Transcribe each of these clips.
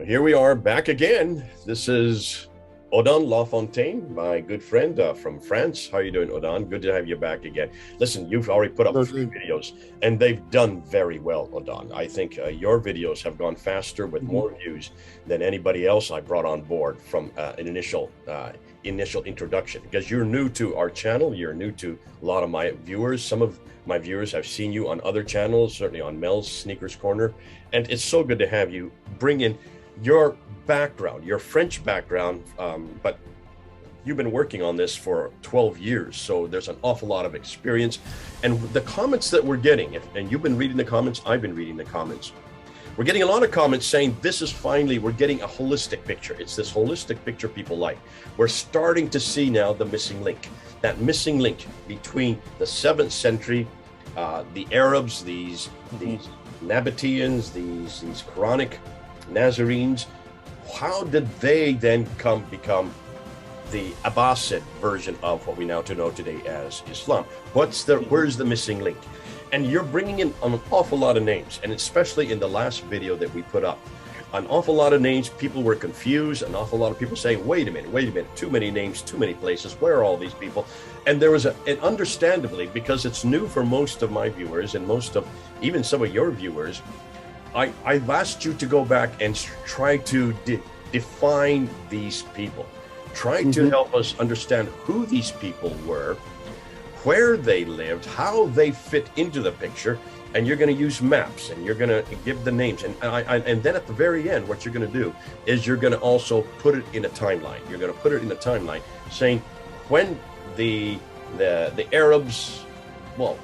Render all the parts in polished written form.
Here we are back again. This is Odon LaFontaine, my good friend from France. How are you doing, Odon? Good to have you back again. Listen, you've already put up 3 videos, and they've done very well, Odon. I think your videos have gone faster with more views than anybody else I brought on board from an initial introduction. Because you're new to our channel, you're new to a lot of my viewers. Some of my viewers have seen you on other channels, certainly on Mel's Sneakers Corner, and it's so good to have you bring in your background, your French background, but you've been working on this for 12 years, so there's an awful lot of experience. And the comments that we're getting, and you've been reading the comments, I've been reading the comments, we're getting a lot of comments saying this is finally, we're getting a holistic picture. It's this holistic picture people like. We're starting to see now the missing link, that missing link between the 7th century, the Arabs, these Nabateans, these Quranic Nazarenes. How did they then become the Abbasid version of what we now know today as Islam? Where's the missing link? And you're bringing in an awful lot of names, and especially in the last video that we put up, an awful lot of names. People were confused. An awful lot of people saying, wait a minute, too many names, too many places. Where are all these people? And there was and understandably, because it's new for most of my viewers and most of even some of your viewers, I've asked you to go back and try to define these people. Try to help us understand who these people were, where they lived, how they fit into the picture. And you're going to use maps, and you're going to give the names. And then at the very end, what you're going to do is you're going to also put it in a timeline. You're going to put it in a timeline saying when the Arabs, well,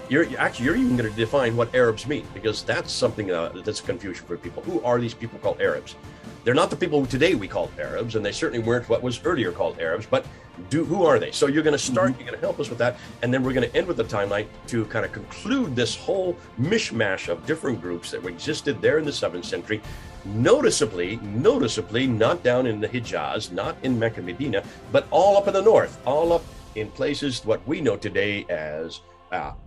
you're even going to define what Arabs mean, because that's something that's confusion for people. Who are these people called Arabs? They're not the people who today we call Arabs, and they certainly weren't what was earlier called Arabs, but who are they? So you're going to start, you're going to help us with that, and then we're going to end with the timeline to kind of conclude this whole mishmash of different groups that existed there in the 7th century, noticeably not down in the Hijaz, not in Mecca, Medina, but all up in the north, all up in places what we know today as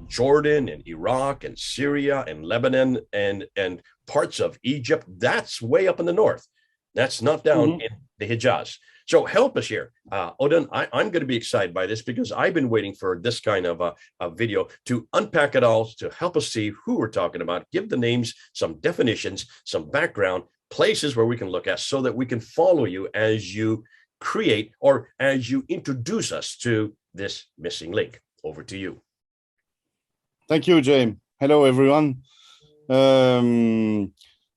Jordan and Iraq and Syria and Lebanon and parts of Egypt. That's way up in the north. That's not down in the Hijaz. So help us here. Odon, I'm going to be excited by this, because I've been waiting for this kind of a video to unpack it all, to help us see who we're talking about, give the names, some definitions, some background, places where we can look at, so that we can follow you as you create or as you introduce us to this missing link. Over to you. Thank you, James. Hello, everyone.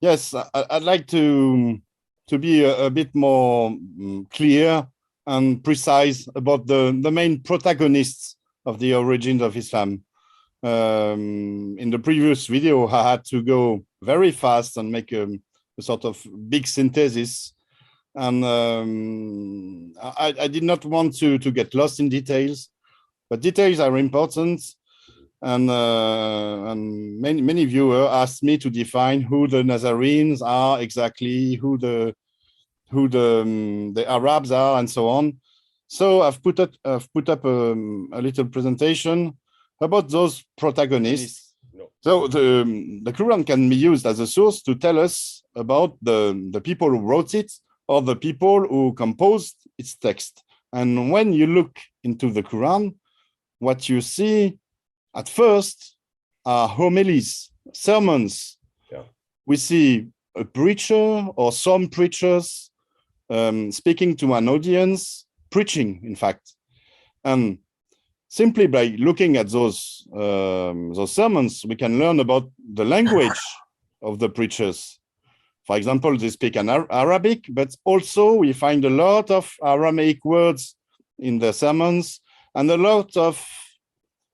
Yes, I'd like to be a bit more clear and precise about the main protagonists of the origins of Islam. In the previous video, I had to go very fast and make a sort of big synthesis. And I did not want to get lost in details, but details are important. And many viewers asked me to define who the Nazarenes are exactly, who the Arabs are, and so on. So I've put up a little presentation about those protagonists. So the Quran can be used as a source to tell us about the people who wrote it, or the people who composed its text. And when you look into the Quran, what you see at first are homilies, sermons. Yeah. We see a preacher or some preachers speaking to an audience, preaching, in fact. And simply by looking at those sermons, we can learn about the language of the preachers. For example, they speak an Arabic, but also we find a lot of Aramaic words in the sermons, and a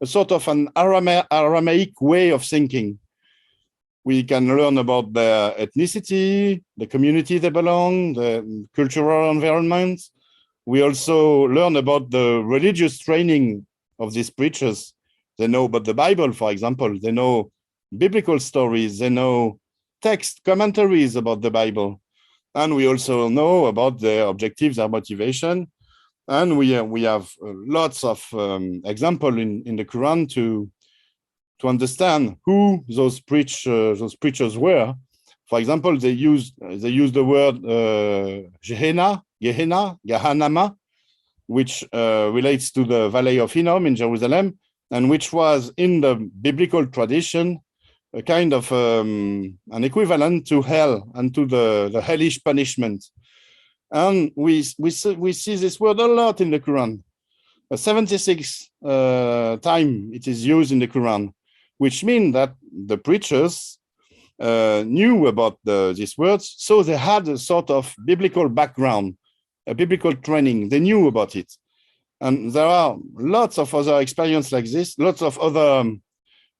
sort of an Aramaic way of thinking. We can learn about their ethnicity, the community they belong, the cultural environment. We also learn about the religious training of these preachers. They know about the Bible, for example. They know biblical stories. They know text commentaries about the Bible. And we also know about their objectives, their motivation. And we have lots of examples in the Quran to understand who those preachers were. For example, they use the word Gehenna, Gehanama, which relates to the Valley of Hinnom in Jerusalem, and which was in the biblical tradition a kind of an equivalent to hell and to the hellish punishment. And we see this word a lot in the Quran. 76 times it is used in the Quran, which means that the preachers knew about these words, so they had a sort of biblical background, a biblical training. They knew about it. And there are lots of other experiences like this, lots of other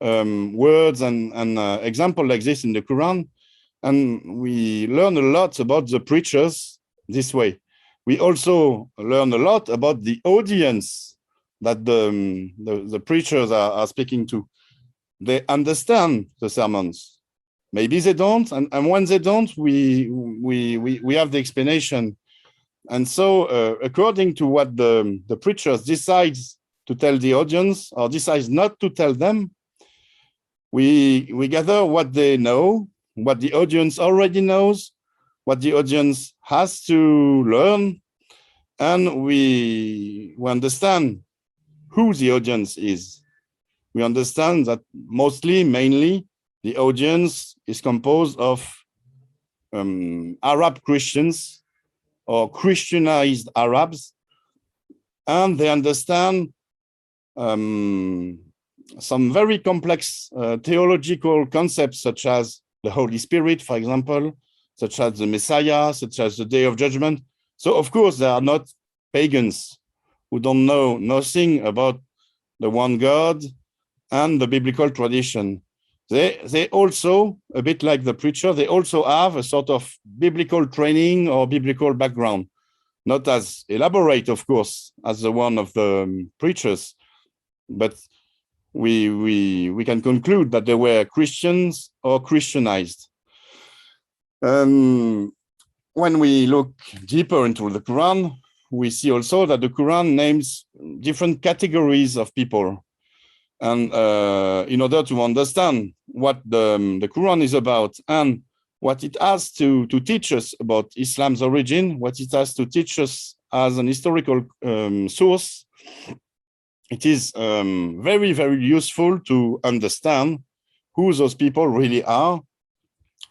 words and examples like this in the Quran. And we learn a lot about the preachers this way. We also learn a lot about the audience that the preachers are speaking to. They understand the sermons. Maybe they don't, and when they don't, we have the explanation. And so, according to what the preachers decides to tell the audience or decides not to tell them, we gather what they know, what the audience already knows, what the audience has to learn, and we understand who the audience is. We understand that mainly, the audience is composed of Arab Christians or Christianized Arabs, and they understand some very complex theological concepts, such as the Holy Spirit, for example, such as the Messiah, such as the Day of Judgment. So, of course, they are not pagans who don't know nothing about the one God and the biblical tradition. They also, a bit like the preacher, they also have a sort of biblical training or biblical background, not as elaborate, of course, as the one of the preachers, but we can conclude that they were Christians or Christianized. When we look deeper into the Quran, we see also that the Quran names different categories of people. And in order to understand what the Quran is about and what it has to teach us about Islam's origin, what it has to teach us as an historical source, it is very, very useful to understand who those people really are.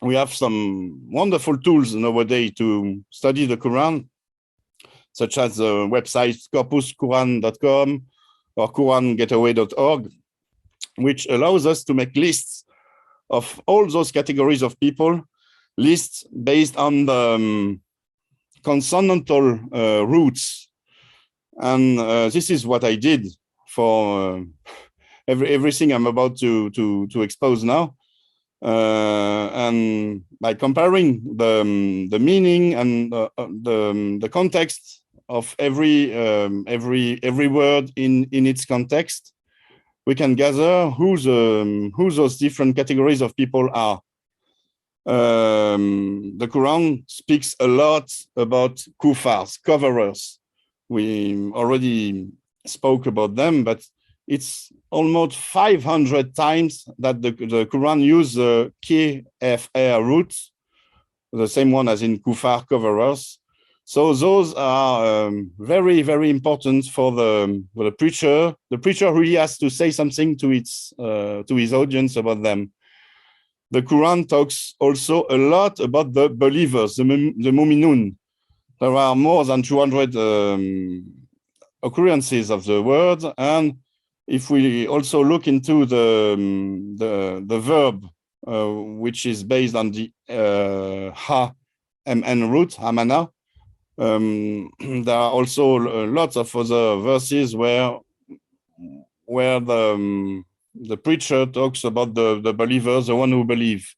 We have some wonderful tools nowadays to study the Quran, such as the website corpusquran.com or qurangetaway.org, which allows us to make lists of all those categories of people, lists based on the consonantal roots. And this is what I did for everything I'm about to expose now. And by comparing the meaning and the context of every word in its context, we can gather who those different categories of people are. The Quran speaks a lot about kuffars, coverers. We already spoke about them, but it's almost 500 times that the Quran uses the KFR root, the same one as in kuffar, coverers. So those are very, very important for the preacher. The preacher really has to say something to his audience about them. The Quran talks also a lot about the believers, the mu'minun. There are more than 200 occurrences of the word, and if we also look into the verb, which is based on the ha-mn root, hamana, there are also lots of other verses where the preacher talks about the believers, the one who believe.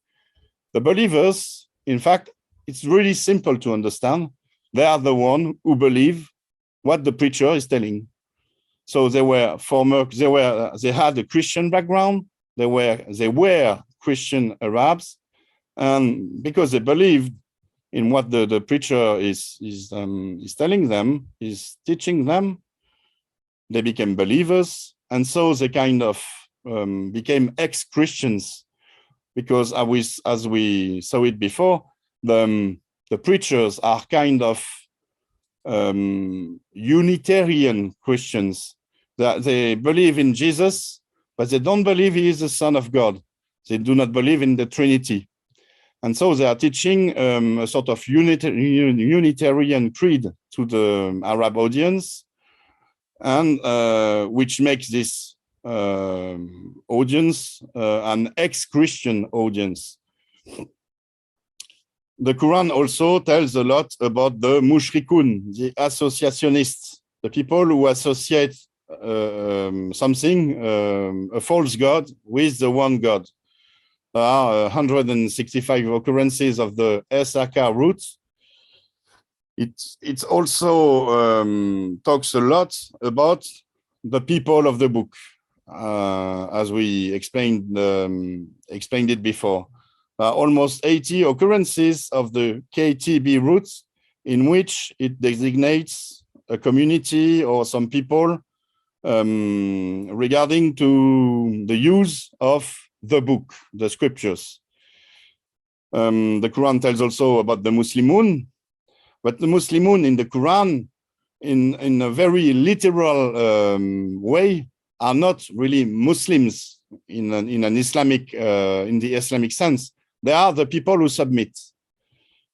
The believers, in fact, it's really simple to understand. They are the one who believe what the preacher is telling. So they had a Christian background. They were Christian Arabs, and because they believed in what the preacher is telling them, is teaching them, they became believers, and so they kind of became ex-Christians. because as we saw it before, the preachers are kind of Unitarian Christians. They believe in Jesus, but they don't believe he is the Son of God. They do not believe in the Trinity. And so they are teaching a sort of Unitarian creed to the Arab audience, and which makes this audience an ex-Christian audience. The Quran also tells a lot about the mushrikun, the associationists, the people who associate something, a false god, with the one God. There are 165 occurrences of the Esaka root. It also talks a lot about the people of the book, as we explained it before. Almost 80 occurrences of the KTB root in which it designates a community or some people regarding to the use of the book, the scriptures. The Quran tells also about the Muslimun, but the Muslimun in the Quran, in a very literal way, are not really Muslims in an Islamic, in the Islamic sense. They are the people who submit.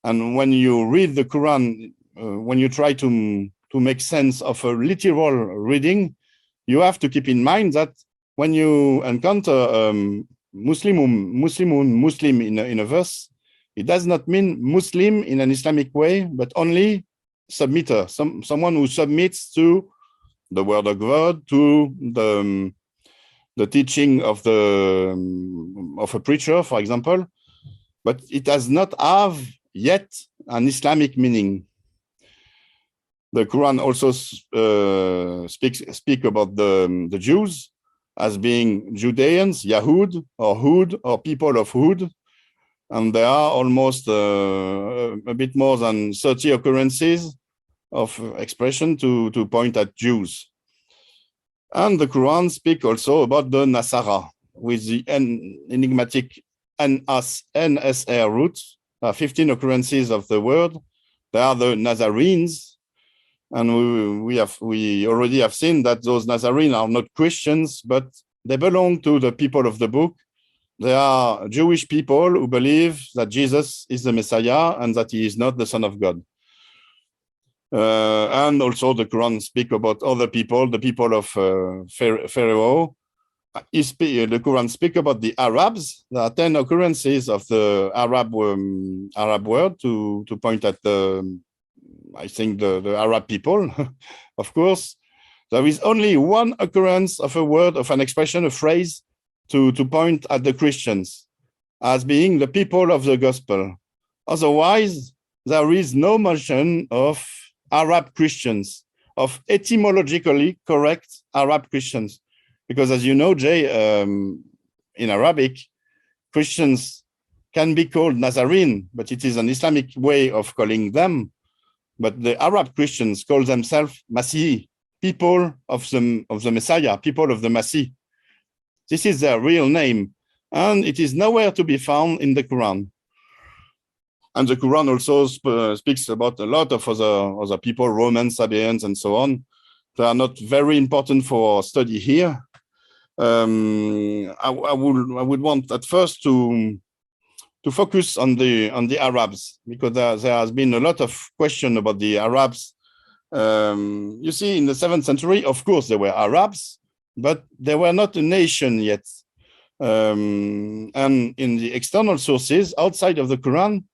And when you read the Quran, when you try to make sense of a literal reading, you have to keep in mind that when you encounter Muslim in a verse, it does not mean Muslim in an Islamic way, but only submitter, someone who submits to the word of God, to the teaching of a preacher, for example, but it does not have yet an Islamic meaning. The Quran also speak about the Jews as being Judeans, Yahud, or Hud, or people of Hud. And there are almost a bit more than 30 occurrences of expression to point at Jews. And the Quran speaks also about the Nasara, with the enigmatic NSR root. 15 occurrences of the word. They are the Nazarenes. And we already have seen that those Nazarenes are not Christians, but they belong to the people of the book. They are Jewish people who believe that Jesus is the Messiah and that he is not the Son of God. And also the Quran speaks about other people, the people of Pharaoh. The Quran speaks about the Arabs. There are 10 occurrences of the Arab word to point at I think the Arab people, of course. There is only one occurrence of a word, of an expression, a phrase, to point at the Christians as being the people of the gospel. Otherwise, there is no mention of Arab Christians, of etymologically correct Arab Christians. Because as you know, Jay, in Arabic, Christians can be called Nazarene, but it is an Islamic way of calling them. But the Arab Christians call themselves Masih, people of the Messiah, people of the Masih. This is their real name, and it is nowhere to be found in the Quran. And the Quran also speaks about a lot of other people, Romans, Sabaeans, and so on. They are not very important for study here. I would want at first to focus on the Arabs, because there has been a lot of question about the Arabs. You see, in the 7th century, of course, there were Arabs, but they were not a nation yet. And in the external sources outside of the Quran,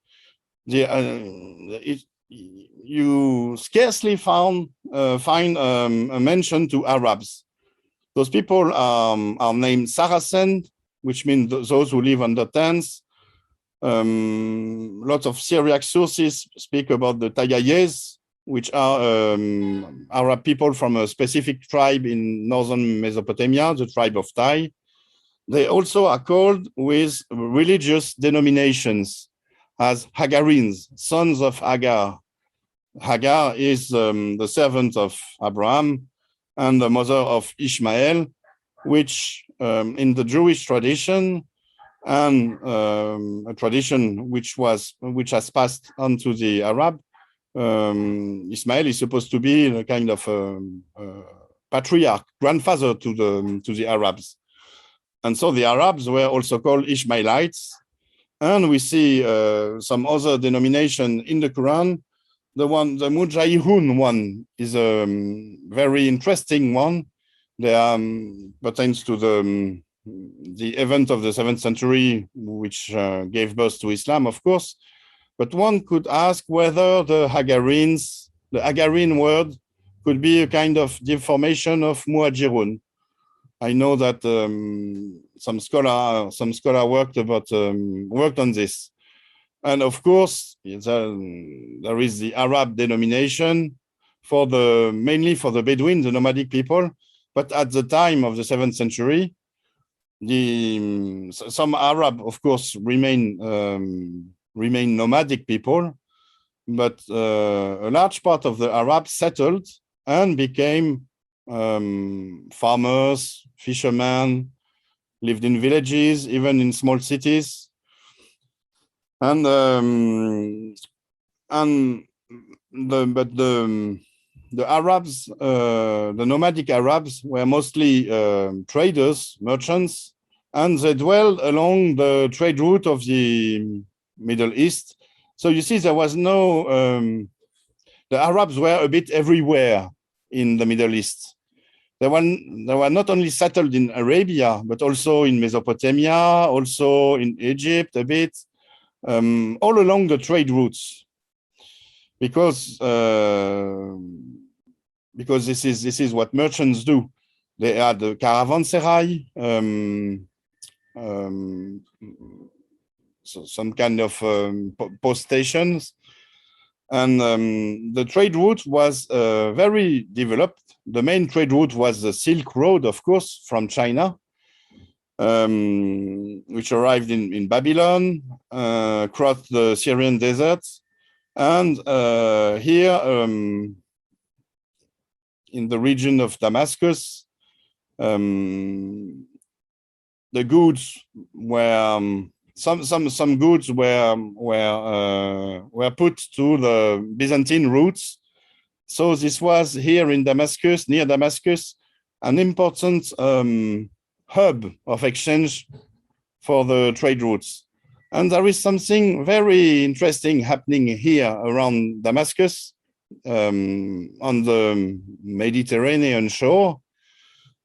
you scarcely find a mention to Arabs. Those people are named Saracen, which means those who live under tents. Lots of Syriac sources speak about the Tagayes, which are Arab people from a specific tribe in northern Mesopotamia, the tribe of Tai. They also are called with religious denominations as Hagarines, sons of Hagar. Hagar is the servant of Abraham and the mother of Ishmael, which in the Jewish tradition and a tradition which has passed on to the Arab. Ismail is supposed to be a kind of patriarch, grandfather to the Arabs, and so the Arabs were also called Ishmaelites. And we see some other denomination in the Quran. The Mujahihun one is a very interesting one. They pertains to the event of the 7th century, which gave birth to Islam, of course. But one could ask whether the Hagarin word could be a kind of deformation of Muhajirun. I know that some scholar worked on this, and of course there is the Arab denomination mainly for the Bedouin, the nomadic people. But at the time of the 7th century, some Arab, of course, remain nomadic people, but a large part of the Arabs settled and became farmers, fishermen, lived in villages, even in small cities, and the Arabs, the nomadic Arabs, were mostly traders, merchants, and they dwelled along the trade route of the Middle East. So you see, there was no. The Arabs were a bit everywhere in the Middle East. They were not only settled in Arabia, but also in Mesopotamia, also in Egypt a bit, all along the trade routes. Because this is what merchants do. They had the caravanserai, so some kind of post stations. And the trade route was very developed. The main trade route was the Silk Road, of course, from China, which arrived in Babylon, crossed the Syrian desert, and here in the region of Damascus, the goods were some goods were put to the Byzantine routes. So this was here in Damascus, near Damascus, an important hub of exchange for the trade routes. And there is something very interesting happening here around Damascus, on the Mediterranean shore.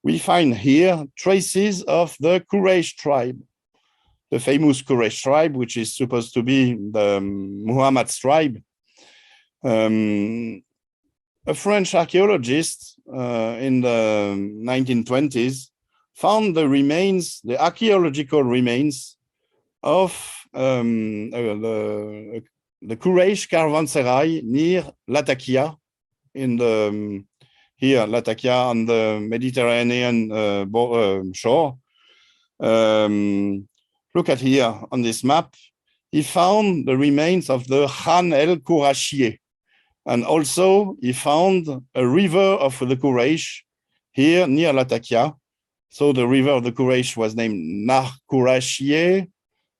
We find here traces of the Quraysh tribe, the famous Quraysh tribe, which is supposed to be the Muhammad's tribe. A French archaeologist in the 1920s found the archaeological remains of the Quraysh caravanserai near Latakia, Latakia on the Mediterranean shore. Look at here on this map. He found the remains of the Khan el-Qurashiyeh. And also he found a river of the Quraysh here near Latakia. So the river of the Quraysh was named Nahr Qurashiyeh,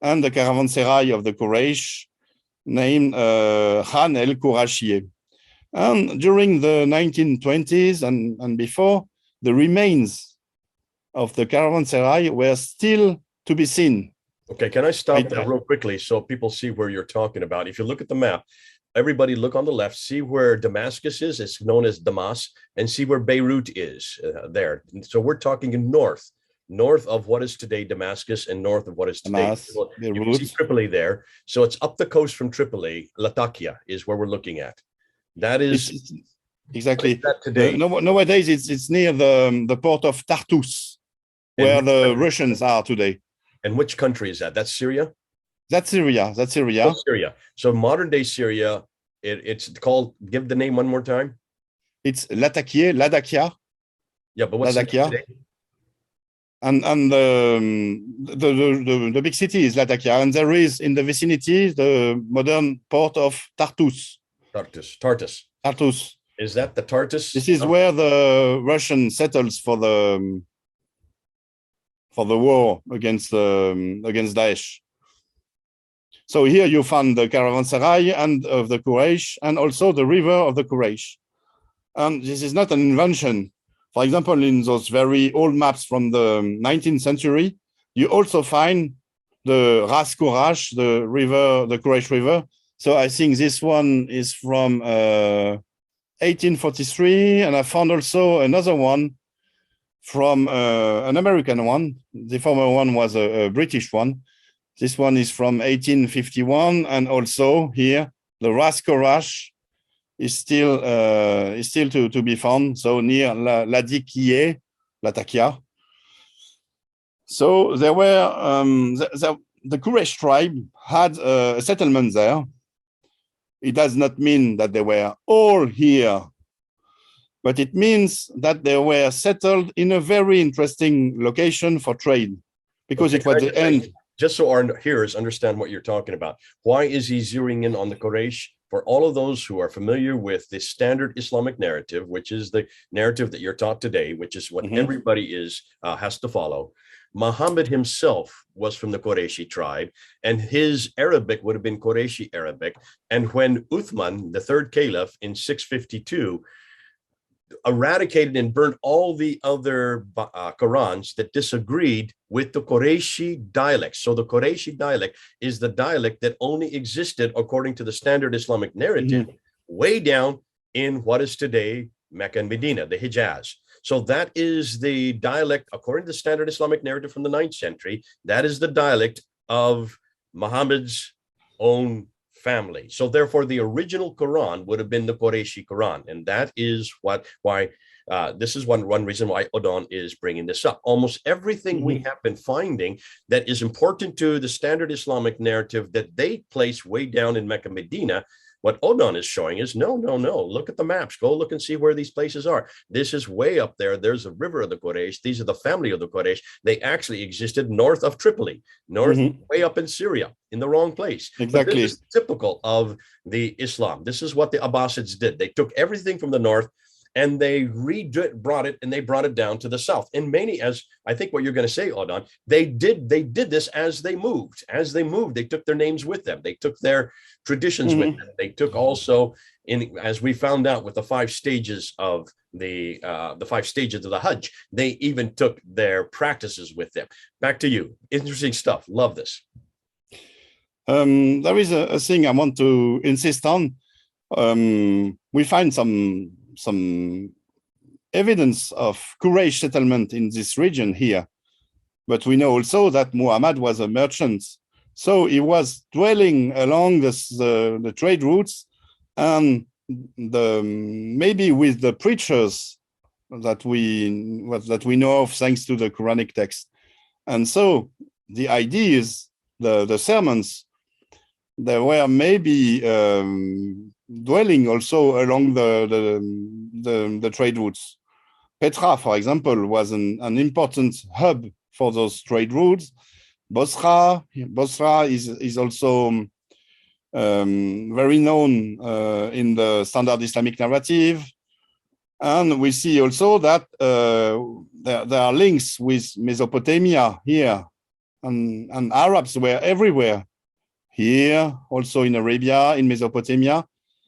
and the caravanserai of the Quraysh named Khan el-Qurashiyeh. And during the 1920s and before, the remains of the caravanserai were still to be seen. Okay, can I stop that real quickly so people see where you're talking about? If you look at the map, everybody look on the left, see where Damascus is. It's known as Damas, and see where Beirut is there. And so we're talking in north of what is today Damascus and north of what is today you can see Tripoli there. So it's up the coast from Tripoli. Latakia is where we're looking at. That is exactly that today. Nowadays, it's near the port of Tartus, where the Russians are today. And which country is that? That's Syria? That's Syria. Oh, Syria. So modern day Syria, it's called, give the name one more time. It's Latakia. Yeah, but what's Latakia? And the big city is Latakia, and there is in the vicinity the modern port of Tartus. Tartus. Is that the Tartus? This is where the Russian settles for the war against Daesh. So here you find the caravanserai and of the Quraysh, and also the river of the Quraysh. And this is not an invention. For example, in those very old maps from the 19th century, you also find the Ras Qurash, the river, the Quraysh river. So I think this one is from 1843, and I found also another one from an American one. The former one was a British one. This one is from 1851, and also here the Ras Qurash is still to be found. So near Latakia. So there were the Quraysh tribe had a settlement there. It does not mean that they were all here, but it means that they were settled in a very interesting location for trade, because it was the end. Just so our hearers understand what you're talking about, why is he zeroing in on the Quraysh? For all of those who are familiar with the standard Islamic narrative, which is the narrative that you're taught today, which is what everybody has to follow, Muhammad himself was from the Qurayshi tribe, and his Arabic would have been Qurayshi Arabic. And when Uthman, the third caliph, in 652, eradicated and burnt all the other Qurans that disagreed with the Qurayshi dialect. So the Qurayshi dialect is the dialect that only existed according to the standard Islamic narrative way down in what is today Mecca and Medina, the Hijaz. So that is the dialect, according to the standard Islamic narrative from the 9th century, that is the dialect of Muhammad's own family. So therefore, the original Quran would have been the Qurayshi Quran. And that is why this is one reason why Odon is bringing this up. Almost everything we have been finding that is important to the standard Islamic narrative that they place way down in Mecca, Medina, what Odon is showing is no. Look at the maps. Go look and see where these places are. This is way up there. There's a river of the Quraysh. These are the family of the Quraysh. They actually existed north of Tripoli, way up in Syria, in the wrong place. Exactly. But this is typical of the Islam. This is what the Abbasids did. They took everything from the north and they brought it down to the south. And mainly, as I think what you're going to say, Odon, they did this as they moved. As they moved, they took their names with them. They took their traditions with them. They took also, as we found out with the 5 stages of the 5 stages of the Hajj, they even took their practices with them. Back to you. Interesting stuff. Love this. There is a thing I want to insist on. We find some evidence of Quraysh settlement in this region here, but we know also that Muhammad was a merchant, so he was dwelling along the trade routes, and maybe with the preachers that we know of thanks to the Quranic text. And so the ideas, the sermons, they were maybe dwelling also along the trade routes. Petra, for example, was an important hub for those trade routes. Bosra is also very known in the standard Islamic narrative. And we see also that there are links with Mesopotamia here, and Arabs were everywhere. Here, also in Arabia, in Mesopotamia.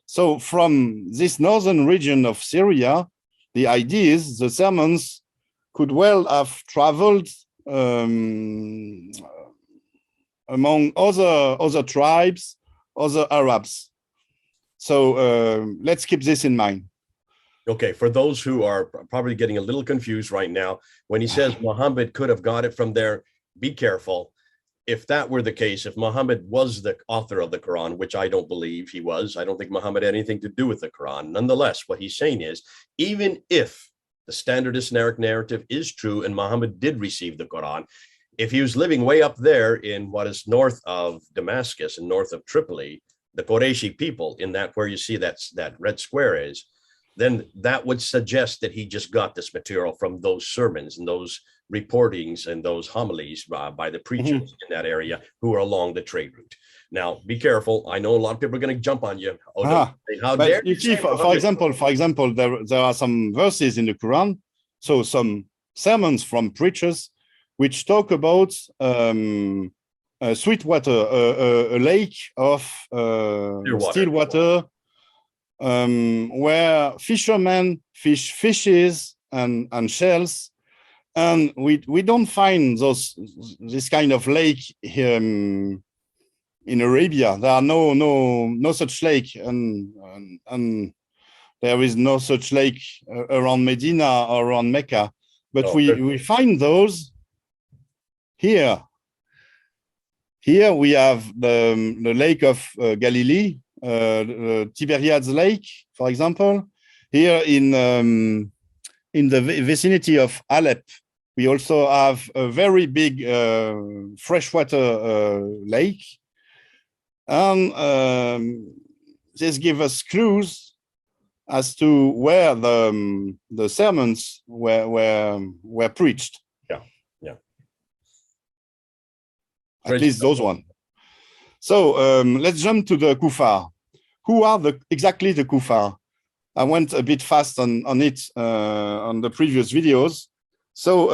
So from this northern region of Syria, the ideas, the sermons could well have traveled among other tribes, other Arabs. So let's keep this in mind. Okay, for those who are probably getting a little confused right now, when he says Muhammad could have got it from there, be careful. If that were the case, if Muhammad was the author of the Quran, which I don't believe he was, I don't think Muhammad had anything to do with the Quran. Nonetheless, what he's saying is, even if the standard Islamic narrative is true and Muhammad did receive the Quran, if he was living way up there in what is north of Damascus and north of Tripoli, the Qurayshi people, in that where you see that red square is, then that would suggest that he just got this material from those sermons and those reportings and those homilies by the preachers in that area who are along the trade route. Now, be careful. I know a lot of people are going to jump on you. How dare you see, for example, there are some verses in the Quran, so some sermons from preachers which talk about sweet water, a lake of still water, where fishermen fish fishes and shells, and we don't find this kind of lake here in Arabia. There are no such lake, and there is no such lake around Medina or around Mecca. But we find those here. Here we have the lake of Galilee, Tiberiad's lake, for example. Here in the vicinity of Alep, we also have a very big freshwater lake. And this gives us clues as to where the sermons were preached. At least those one. So let's jump to the Kufar. Who are exactly the Kufar? I went a bit fast on it on the previous videos. So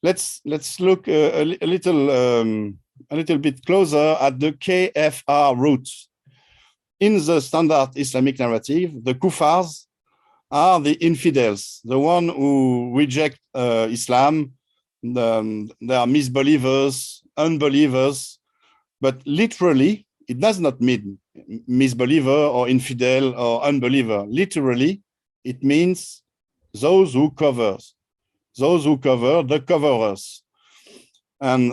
let's look a little bit closer at the KFR roots. In the standard Islamic narrative, the Kufars are the infidels, the one who reject Islam. They are misbelievers, unbelievers, but literally it does not mean misbeliever or infidel or unbeliever. Literally, it means those who cover, the coverers. And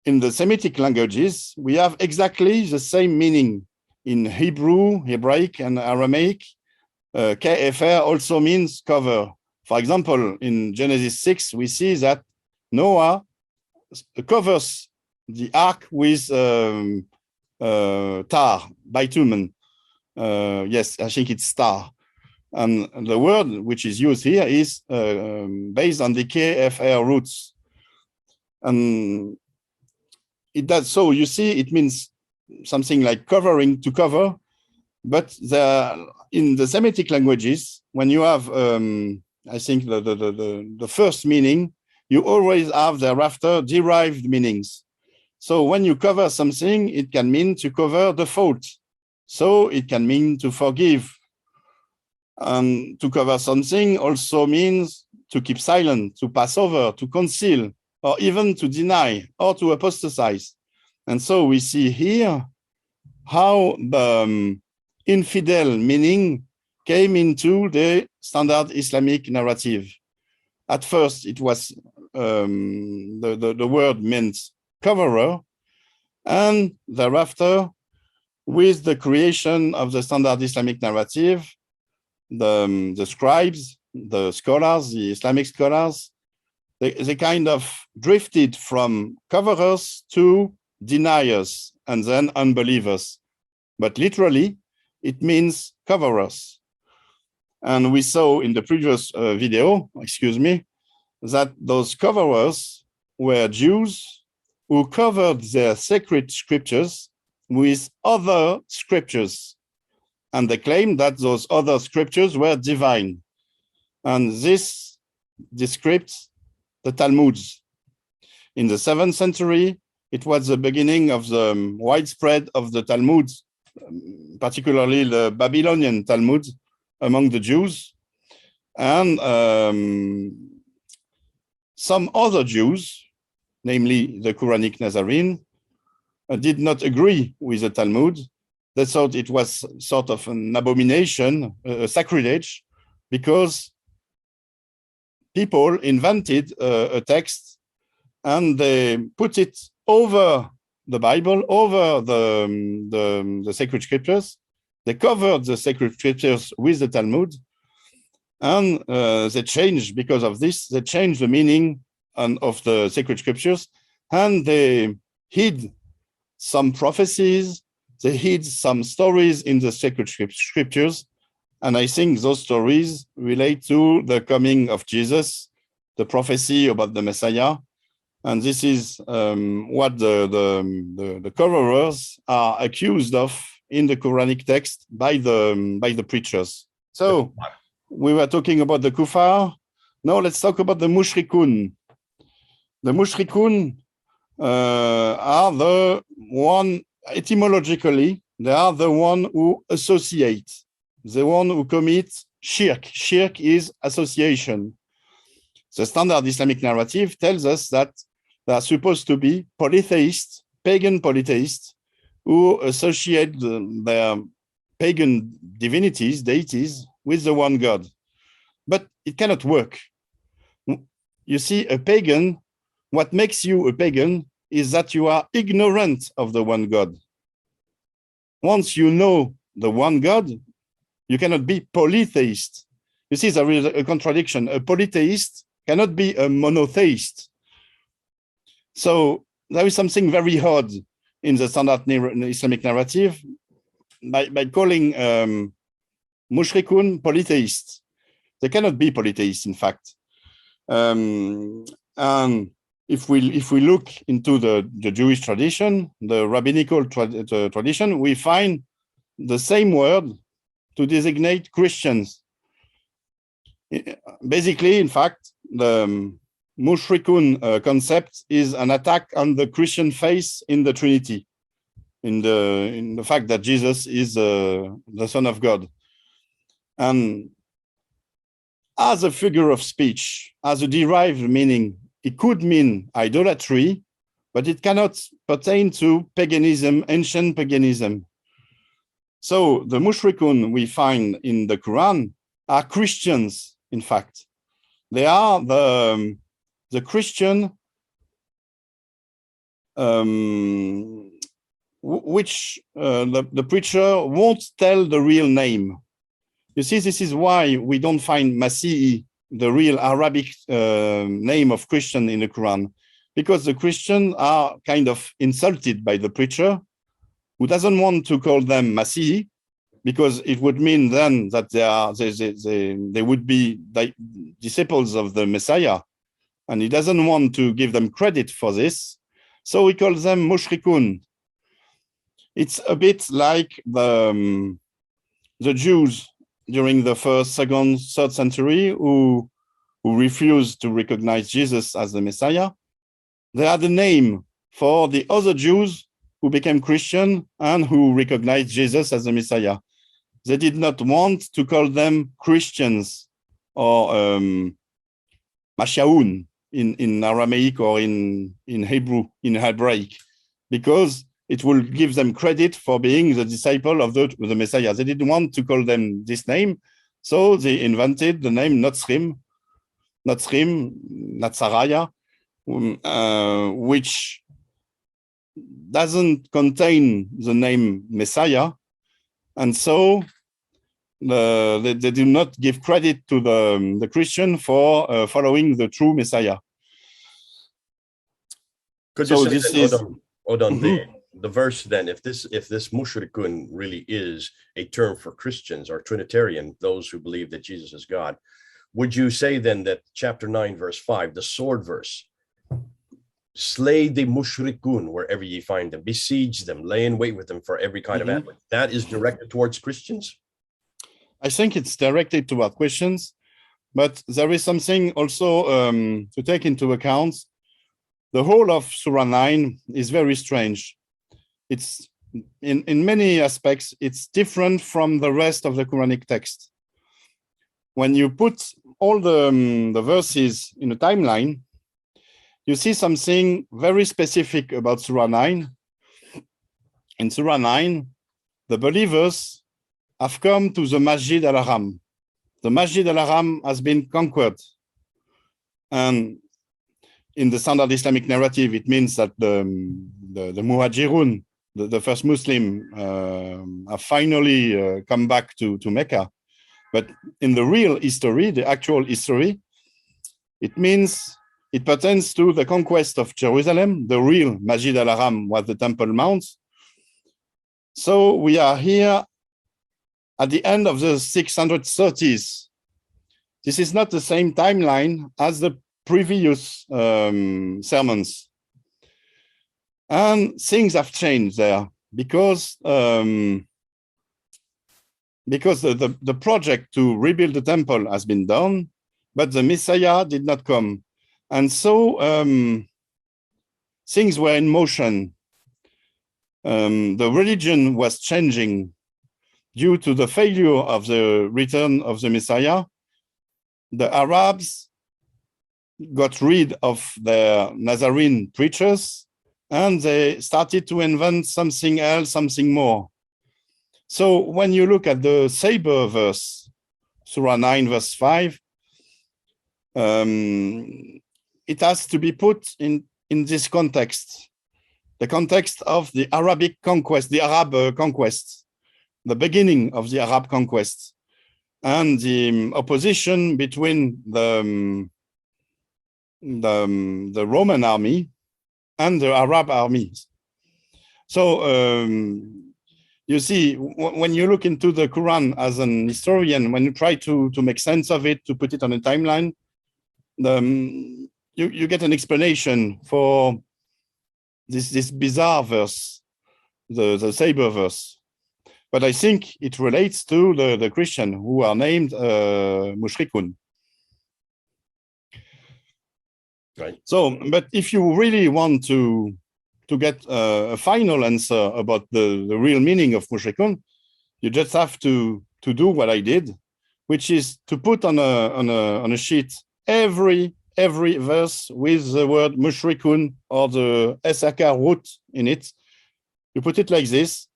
in the Semitic languages, we have exactly the same meaning in Hebrew, Hebraic, and Aramaic. KFR also means cover. For example, in Genesis 6, we see that Noah covers the ark with tar, bitumen. Yes, I think it's tar. And the word which is used here is based on the KFR roots. And it does, so you see, it means something like covering, to cover. But in the Semitic languages, when you have, I think, the first meaning, you always have thereafter derived meanings. So when you cover something, it can mean to cover the fault. So it can mean to forgive. And to cover something also means to keep silent, to pass over, to conceal, or even to deny or to apostatize. And so we see here how the infidel meaning came into the standard Islamic narrative. At first, it was the word meant coverer, and thereafter, with the creation of the standard Islamic narrative, the scribes, the scholars, the Islamic scholars, they kind of drifted from coverers to deniers and then unbelievers. But literally, it means coverers. And we saw in the previous video, that those coverers were Jews who covered their sacred scriptures with other scriptures. And they claimed that those other scriptures were divine. And this describes the Talmuds. In the 7th century, it was the beginning of the widespread of the Talmud, particularly the Babylonian Talmud among the Jews. And some other Jews, namely the Quranic Nazarene, did not agree with the Talmud. They thought it was sort of an abomination, a sacrilege, because people invented a text and they put it over the Bible, over the sacred scriptures. They covered the sacred scriptures with the Talmud, and they changed, because of this, they changed the meaning of the sacred scriptures, and they hid some prophecies, they hid some stories in the sacred scriptures. And I think those stories relate to the coming of Jesus, the prophecy about the Messiah. And this is what the coverers are accused of in the Quranic text by the preachers. So we were talking about the Kufar. Now let's talk about the mushrikun. The mushrikun are the one, etymologically, they are the one who associate, the one who commit shirk. Shirk is association. The standard Islamic narrative tells us that they are supposed to be polytheists, pagan polytheists, who associate their pagan divinities, deities, with the one God. But it cannot work. You see, a pagan, what makes you a pagan is that you are ignorant of the one God. Once you know the one God, you cannot be polytheist. You see, there is a contradiction. A polytheist cannot be a monotheist. So there is something very odd in the standard Islamic narrative by calling mushrikun polytheists. They cannot be polytheists, in fact. And if we look into the Jewish tradition, the rabbinical tradition, we find the same word to designate Christians. Basically, in fact, the mushrikun concept is an attack on the Christian faith in the Trinity, in the fact that Jesus is the Son of God. And as a figure of speech, as a derived meaning, it could mean idolatry, but it cannot pertain to paganism, ancient paganism. So the mushrikun we find in the Quran are Christians, in fact. They are the Christian which the preacher won't tell the real name. You see, this is why we don't find Masihi, the real Arabic name of Christian in the Quran, because the Christians are kind of insulted by the preacher, who doesn't want to call them Masihi, because it would mean then that they would be disciples of the Messiah, and he doesn't want to give them credit for this, so he calls them mushrikun. It's a bit like the Jews during the first, second, third century who refused to recognize Jesus as the Messiah. They are the name for the other Jews who became Christian and who recognized Jesus as the Messiah. They did not want to call them Christians or Mashaun in Aramaic or in Hebrew, in Hebraic, because it will give them credit for being the disciple of the Messiah. They didn't want to call them this name, so they invented the name Notzrim, Natsaraya, which doesn't contain the name Messiah, and so they do not give credit to the Christian for following the true Messiah. Could you say that, Odon, the verse then, if this mushrikun really is a term for Christians or Trinitarian, those who believe that Jesus is God, would you say then that chapter 9, verse 5, the sword verse, slay the mushrikun wherever ye find them, besiege them, lay in wait with them for every kind of ambush, that is directed towards Christians? I think it's directed toward Christians, but there is something also to take into account. The whole of Surah 9 is very strange. It's in many aspects, it's different from the rest of the Quranic text. When you put all the verses in a timeline, you see something very specific about Surah 9. In Surah 9, the believers have come to the Masjid al-Haram. The Masjid al-Haram has been conquered. And in the standard Islamic narrative, it means that the Muhajirun, the first Muslim, have finally come back to Mecca. But in the real history, the actual history, it means it pertains to the conquest of Jerusalem. The real Masjid al-Haram was the Temple Mount. So we are here at the end of the 630s. This is not the same timeline as the previous sermons. And things have changed there because the project to rebuild the temple has been done, but the Messiah did not come. And so things were in motion. The religion was changing due to the failure of the return of the Messiah. The Arabs got rid of their Nazarene preachers, and they started to invent something else, something more. So when you look at the Saber verse, Surah 9, verse 5, it has to be put in this context, the context of the Arabic conquest, the Arab conquest, the beginning of the Arab conquest, and the opposition between the Roman army and the Arab armies. So you see, when you look into the Quran as an historian, when you try to make sense of it, to put it on a timeline, you get an explanation for this bizarre verse, the Saber verse. But I think it relates to the Christian who are named Mushrikun. Right. So, but if you really want to get a final answer about the real meaning of Mushrikun, you just have to do what I did, which is to put on a sheet every verse with the word Mushrikun or the SRK root in it. You put it like this,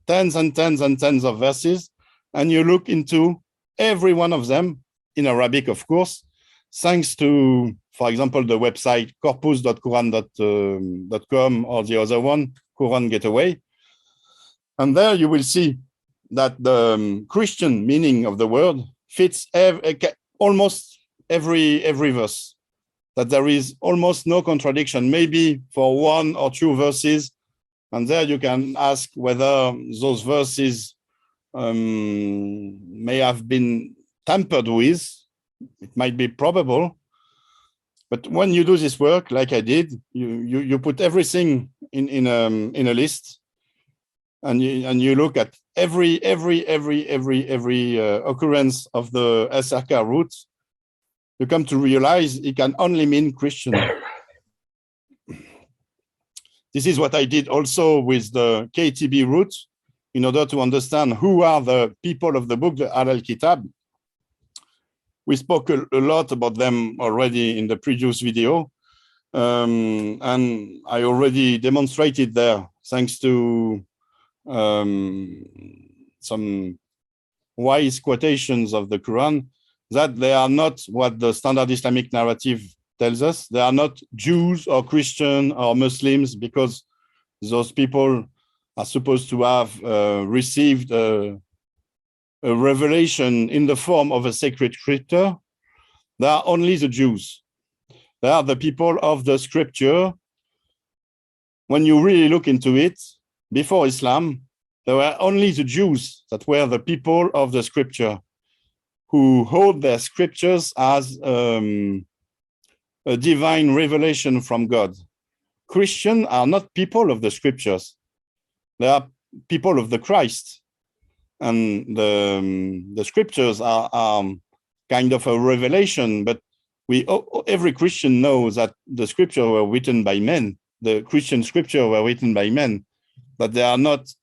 tens and tens and tens of verses, and you look into every one of them in Arabic, of course, thanks to, for example, the website corpus.quran.com or the other one, Quran Gateway. And there you will see that the Christian meaning of the word fits almost every verse, that there is almost no contradiction, maybe for one or two verses. And there you can ask whether those verses may have been tampered with. It might be probable. But when you do this work, like I did, you put everything in a list, and you look at every occurrence of the SRK root. You come to realize it can only mean Christian. This is what I did also with the KTB root, in order to understand who are the people of the book, the Al Kitab. We spoke a lot about them already in the previous video, and I already demonstrated there, thanks to some wise quotations of the Quran, that they are not what the standard Islamic narrative tells us. They are not Jews or Christian or Muslims, because those people are supposed to have received a revelation in the form of a sacred scripture. They are only the Jews. They are the people of the scripture. When you really look into it, before Islam, there were only the Jews that were the people of the scripture, who hold their scriptures as a divine revelation from God. Christians are not people of the scriptures. They are people of the Christ. And the scriptures are kind of a revelation, but every Christian knows that the scriptures were written by men. The Christian scriptures were written by men, but they are not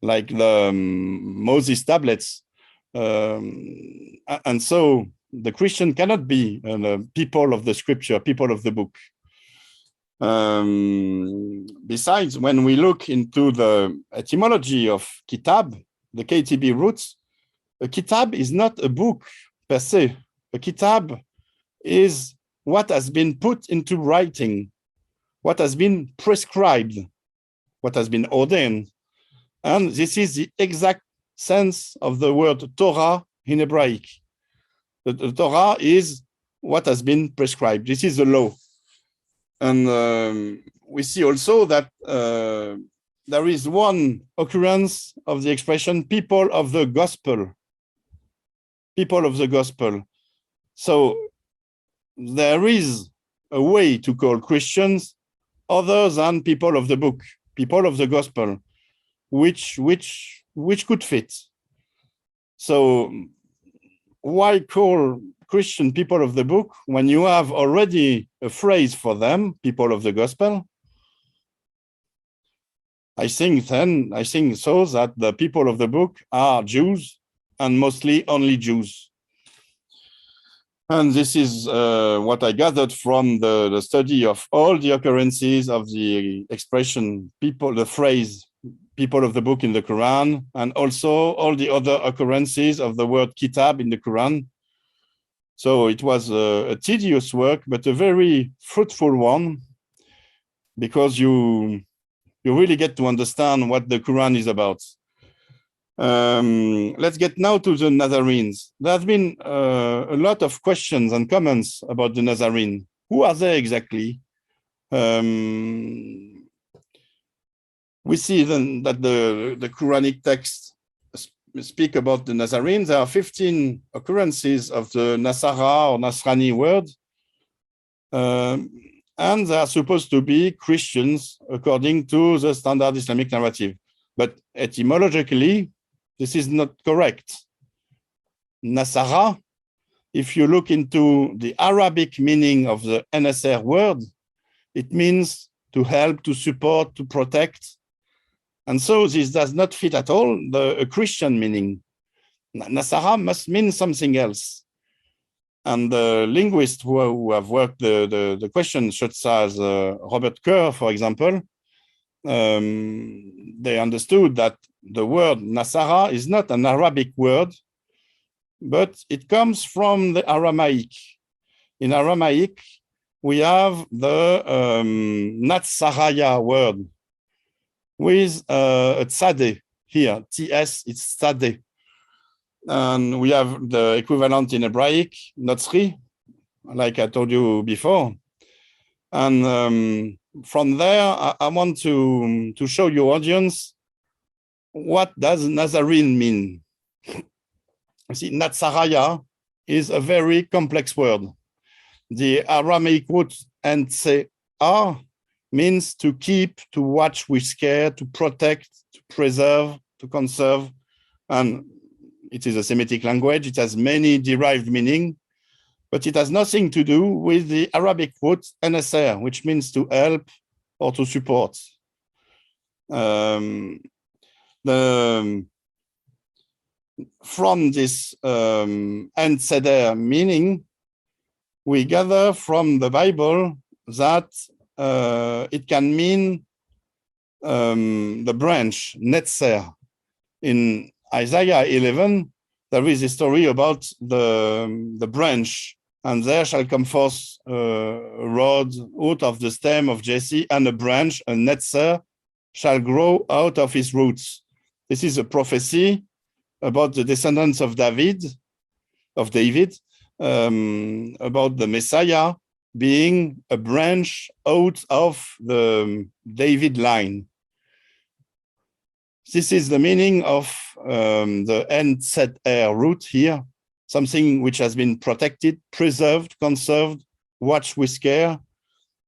like the Moses tablets. And so the Christian cannot be people of the scripture, people of the book. Besides, when we look into the etymology of kitab, the KTB roots, a kitab is not a book per se. A kitab is what has been put into writing, what has been prescribed, what has been ordained. And this is the exact sense of the word Torah in Hebraic. The Torah is what has been prescribed. This is the law. And we see also that there is one occurrence of the expression people of the gospel. People of the gospel. So there is a way to call Christians other than people of the book, people of the gospel, which could fit. So why call Christian people of the book, when you have already a phrase for them, people of the gospel, I think so that the people of the book are Jews, and mostly only Jews. And this is what I gathered from the study of all the occurrences of the expression people, the phrase people of the book in the Quran, and also all the other occurrences of the word kitab in the Quran. So it was a tedious work, but a very fruitful one, because you really get to understand what the Quran is about. Let's get now to the Nazarenes. There have been a lot of questions and comments about the Nazarene. Who are they exactly? We see then that the Quranic texts speak about the Nazarenes. There are 15 occurrences of the Nasara or Nasrani word, and they are supposed to be Christians according to the standard Islamic narrative. But etymologically, this is not correct. Nasara, if you look into the Arabic meaning of the NSR word, it means to help, to support, to protect. And so this does not fit at all a Christian meaning. Nasara must mean something else. And the linguists who have worked the question, such as Robert Kerr, for example, they understood that the word Nasara is not an Arabic word, but it comes from the Aramaic. In Aramaic, we have the Natsaraya word with a tzadeh here, TS, it's tzadeh. And we have the equivalent in Hebraic, Notzri, like I told you before. And from there, I want to show your audience what does Nazarene mean. You see, Natsaraya is a very complex word. The Aramaic root N-C-A means to keep, to watch with care, to protect, to preserve, to conserve. And it is a Semitic language. It has many derived meaning, but it has nothing to do with the Arabic root NSR, which means to help or to support. From this N-Seder meaning, we gather from the Bible that it can mean the branch, Netzer. In Isaiah 11, there is a story about the branch, and there shall come forth a rod out of the stem of Jesse, and a branch, a netzer, shall grow out of his roots. This is a prophecy about the descendants of David, about the Messiah being a branch out of the David line. This is the meaning of the N-Z-R root here, something which has been protected, preserved, conserved, watched with care.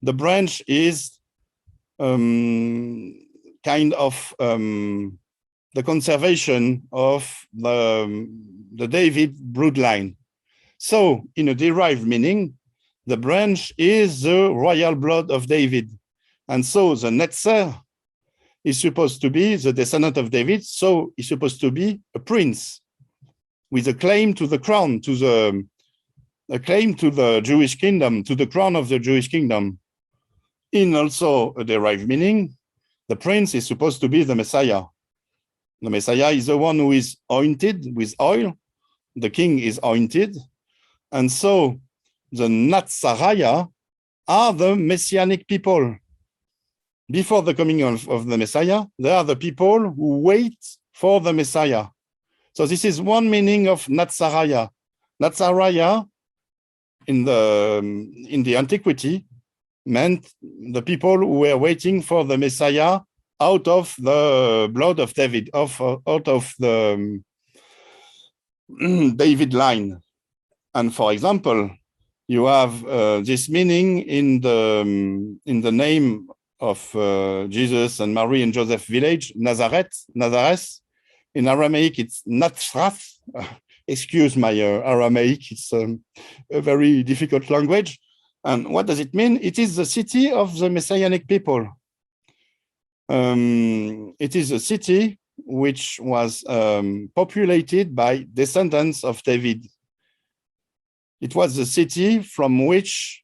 The branch is kind of the conservation of the David broodline. So, in a derived meaning, the branch is the royal blood of David. And so the Netzer is supposed to be the descendant of David, so he's supposed to be a prince with a claim to the crown, a claim to the Jewish kingdom, to the crown of the Jewish kingdom. In also a derived meaning, the prince is supposed to be the Messiah. The Messiah is the one who is anointed with oil. The king is anointed. And so the Natsaraya are the messianic people. Before the coming of the Messiah, they are the people who wait for the Messiah. So this is one meaning of Natsaraya. Natsaraya in the antiquity meant the people who were waiting for the Messiah out of the blood of David, out of the David line. And for example, you have this meaning in the name of Jesus and Mary and Joseph village, Nazareth. In Aramaic, it's Natsrath. Excuse my Aramaic, it's a very difficult language. And what does it mean? It is the city of the Messianic people. It is a city which was populated by descendants of David. It was the city from which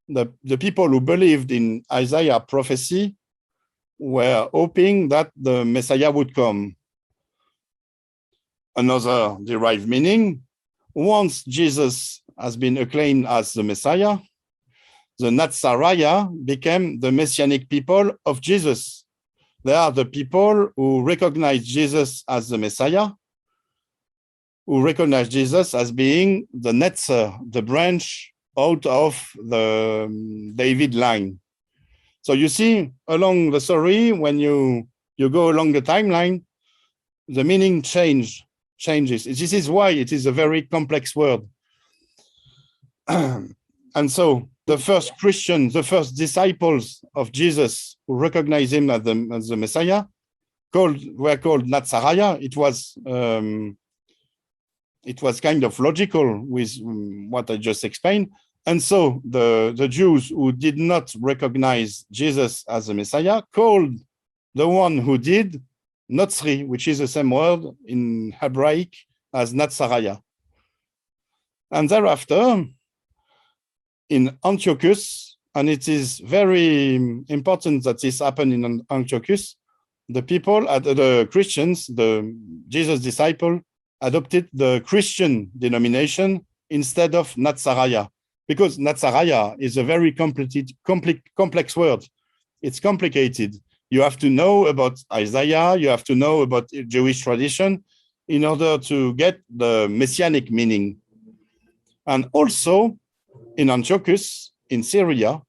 the people who believed in Isaiah prophecy were hoping that the Messiah would come. Another derived meaning, once Jesus has been acclaimed as the Messiah, the Nazariah became the Messianic people of Jesus. They are the people who recognize Jesus as the Messiah, who recognize Jesus as being the Netzer, the branch out of the David line. So you see, along the story, when you go along the timeline, the meaning changes. This is why it is a very complex word. And so the first Christians, the first disciples of Jesus who recognized him as the Messiah were called Nazariah. It was kind of logical with what I just explained. And so the Jews who did not recognize Jesus as the Messiah called the one who did Notzri, which is the same word in Hebraic as Nazariah. And thereafter, in Antiochus, and it is very important that this happened in Antiochus, the Christians, the Jesus disciple, adopted the Christian denomination instead of Nazariah, because Nazariah is a very complex word. It's complicated. You have to know about Isaiah, you have to know about Jewish tradition in order to get the messianic meaning. And also, in Antiochus, in Syria,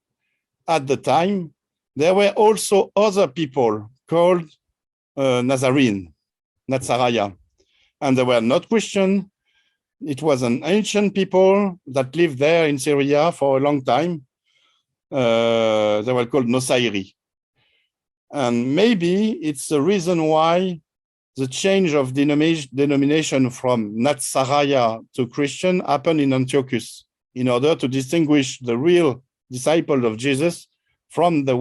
at the time, there were also other people called Nazarene, Nazariah, and they were not Christian. It was an ancient people that lived there in Syria for a long time. They were called Nosairi. And maybe it's the reason why the change of denomination from Nazariah to Christian happened in Antiochus, in order to distinguish the real disciple of Jesus from the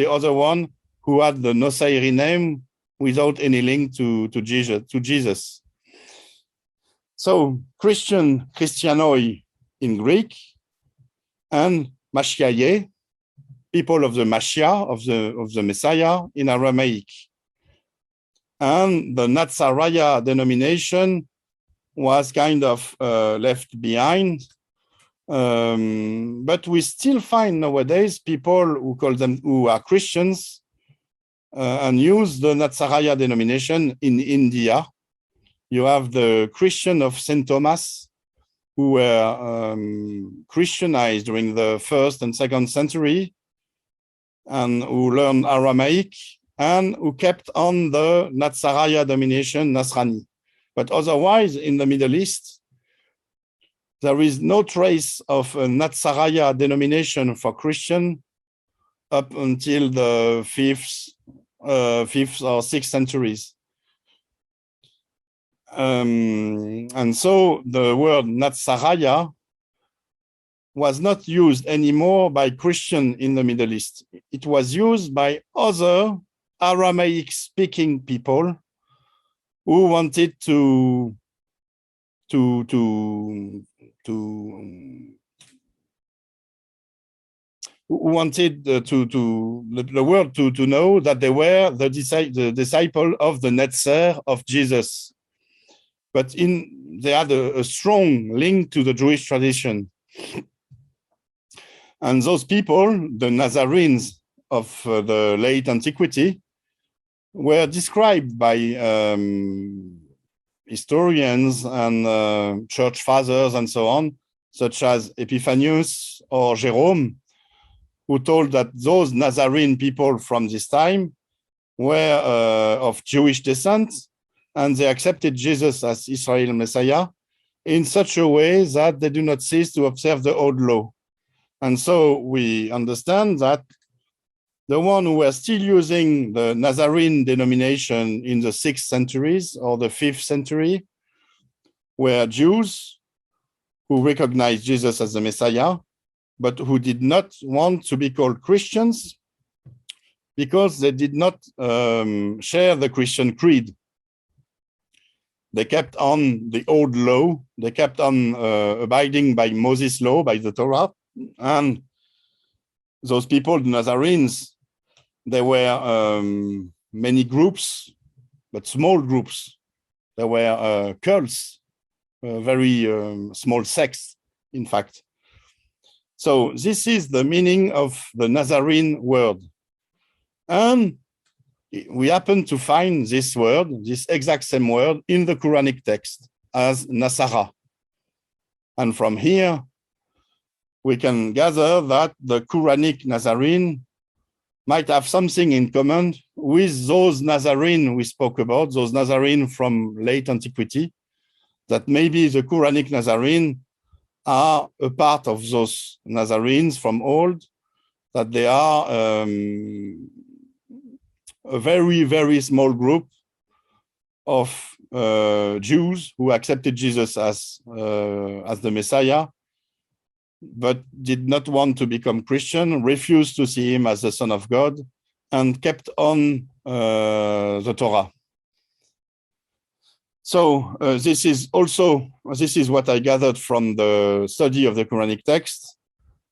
other one who had the Nosairi name without any link to Jesus. So Christianoi in Greek, and Mashiaye, people of the Mashiach, of the Messiah in Aramaic. And the Nazariah denomination was kind of left behind. But we still find nowadays people who are Christians and use the Nazariah denomination in India. You have the Christian of St. Thomas, who were Christianized during the 1st and 2nd century, and who learned Aramaic, and who kept on the Nazariah denomination, Nasrani. But otherwise, in the Middle East, there is no trace of a Nazariah denomination for Christian up until the 5th or 6th centuries. And so the word Nazariah was not used anymore by Christian in the Middle East. It was used by other Aramaic-speaking people who wanted to the world to know that they were the disciple of the Netzer of Jesus. But they had a strong link to the Jewish tradition. And those people, the Nazarenes of the late antiquity, were described by historians and church fathers and so on, such as Epiphanius or Jerome, who told that those Nazarene people from this time were of Jewish descent, and they accepted Jesus as Israel Messiah in such a way that they do not cease to observe the old law. And so we understand that the one who were still using the Nazarene denomination in the 6th centuries or the 5th century were Jews who recognized Jesus as the Messiah, but who did not want to be called Christians because they did not share the Christian creed. They kept on the old law. They kept on abiding by Moses' law, by the Torah. And those people, the Nazarenes, there were many groups, but small groups. There were cults, very small sects, in fact. So this is the meaning of the Nazarene word. And we happen to find this word, this exact same word, in the Quranic text as Nasara. And from here, we can gather that the Quranic Nazarene might have something in common with those Nazarene we spoke about, those Nazarene from late antiquity, that maybe the Quranic Nazarene are a part of those Nazarenes from old, that they are a very, very small group of Jews who accepted Jesus as the Messiah, but did not want to become Christian, refused to see him as the Son of God, and kept on the Torah. So this is what I gathered from the study of the Quranic text.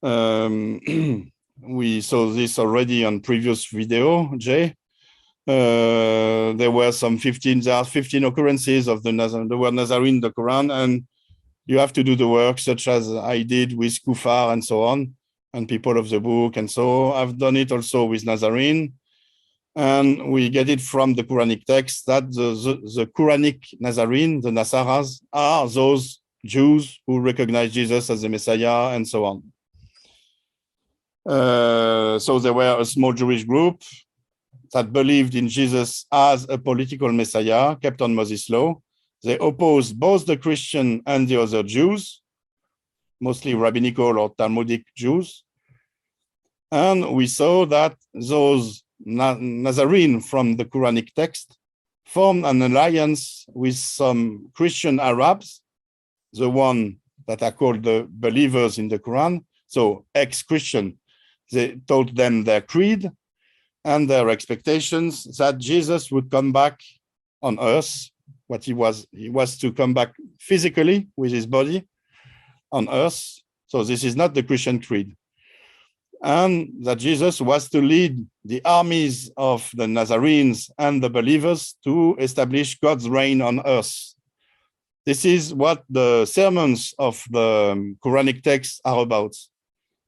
We saw this already on previous video, Jay. There were some 15 occurrences of the word Nazarene in the Quran, and you have to do the work, such as I did with Kufar and so on, and people of the book. And so I've done it also with Nazarene. And we get it from the Quranic text that the Quranic Nazarene, the Nasaras, are those Jews who recognize Jesus as the Messiah and so on. So there were a small Jewish group that believed in Jesus as a political Messiah, kept on Moses' law. They opposed both the Christian and the other Jews, mostly rabbinical or Talmudic Jews. And we saw that those Nazarene from the Quranic text formed an alliance with some Christian Arabs, the one that are called the believers in the Quran, so ex-Christian. They told them their creed and their expectations that Jesus would come back on earth, what he was to come back physically with his body on earth. So this is not the Christian creed. And that Jesus was to lead the armies of the Nazarenes and the believers to establish God's reign on earth. This is what the sermons of the Quranic texts are about.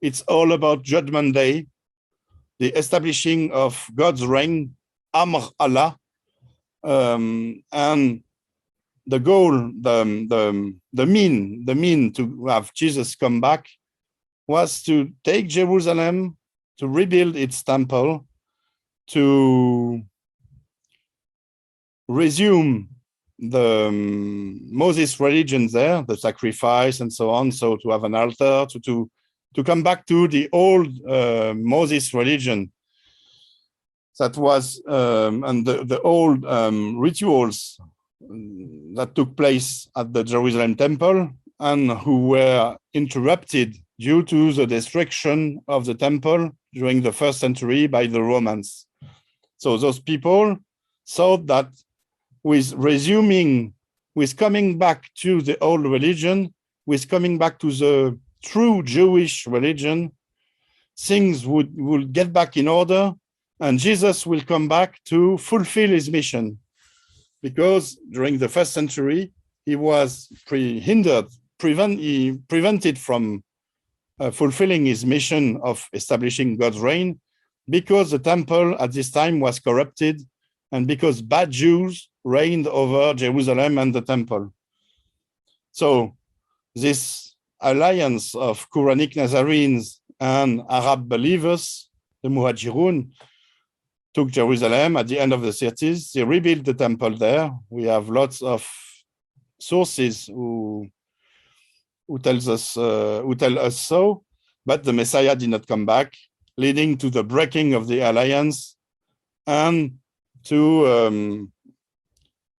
It's all about Judgment Day, the establishing of God's reign, Amr Allah, and the goal, the mean to have Jesus come back was to take Jerusalem, to rebuild its temple, to resume the Moses religion there, the sacrifice and so on, so to have an altar, to come back to the old Moses religion that was, and the old rituals that took place at the Jerusalem temple and who were interrupted due to the destruction of the temple during the 1st century by the Romans. So those people thought that with coming back to the old religion, with coming back to the true Jewish religion, things would get back in order, and Jesus will come back to fulfill his mission. Because during the 1st century, he was prevented from fulfilling his mission of establishing God's reign, because the temple at this time was corrupted and because bad Jews reigned over Jerusalem and the temple. So this alliance of Quranic Nazarenes and Arab believers, the Muhajirun, took Jerusalem at the end of the 30s. They rebuilt the temple there. We have lots of sources who tell us so, but the Messiah did not come back, leading to the breaking of the alliance and to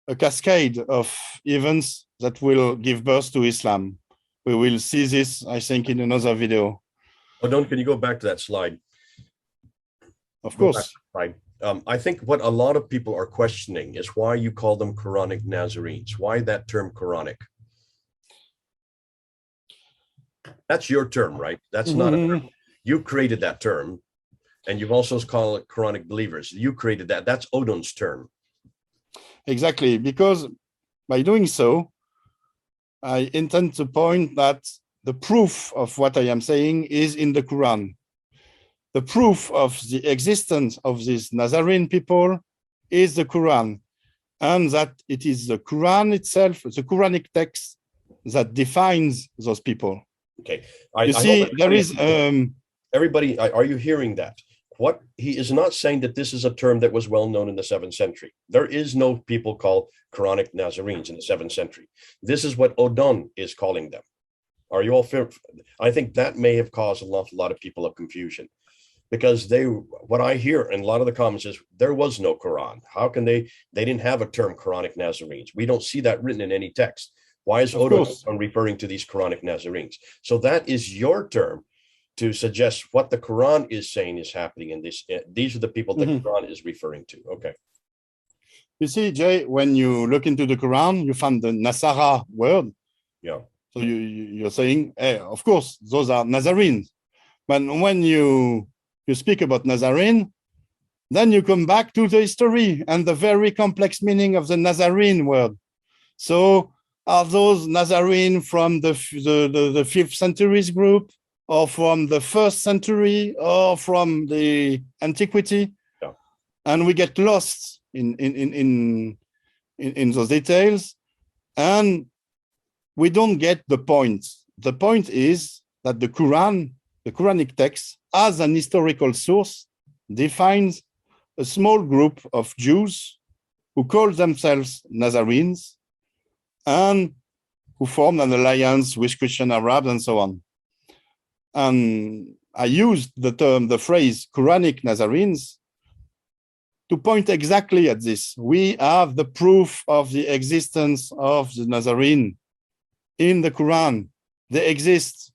a cascade of events that will give birth to Islam. We will see this, I think, in another video. Odon, can you go back to that slide? Of course. Right. I think what a lot of people are questioning is why you call them Quranic Nazarenes. Why that term Quranic? That's your term, right? That's not a term. You created that term, and you've also called it Quranic believers. You created that. That's Odon's term. Exactly, because by doing so, I intend to point that the proof of what I am saying is in the Quran. The proof of the existence of these Nazarene people is the Quran, and that it is the Quran itself, the Quranic text, that defines those people. Okay. You see, there is... everybody, are you hearing that? What he is not saying that this is a term that was well known in the 7th century. There is no people called Quranic Nazarenes in the 7th century. This is what Odon is calling them. Are you all fair? I think that may have caused a lot of people of confusion, because what I hear in a lot of the comments is there was no Quran. How can they didn't have a term Quranic Nazarenes. We don't see that written in any text. Why is Odon referring to these Quranic Nazarenes? So that is your term to suggest what the Quran is saying is happening in this. These are the people that Quran is referring to. Okay. You see, Jay, when you look into the Quran, you find the Nasara word. Yeah. So you're saying, hey, of course, those are Nazarenes. But when you speak about Nazarene, then you come back to the history and the very complex meaning of the Nazarene word. So are those Nazarene from the 5th centuries group, or from the 1st century, or from the antiquity? Yeah. And we get lost in those details, and we don't get the point. The point is that the Quran, the Quranic text, as an historical source, defines a small group of Jews who call themselves Nazarenes and who formed an alliance with Christian Arabs and so on. And I used the phrase Quranic Nazarenes to point exactly at this. We have the proof of the existence of the Nazarene in the Quran. They exist.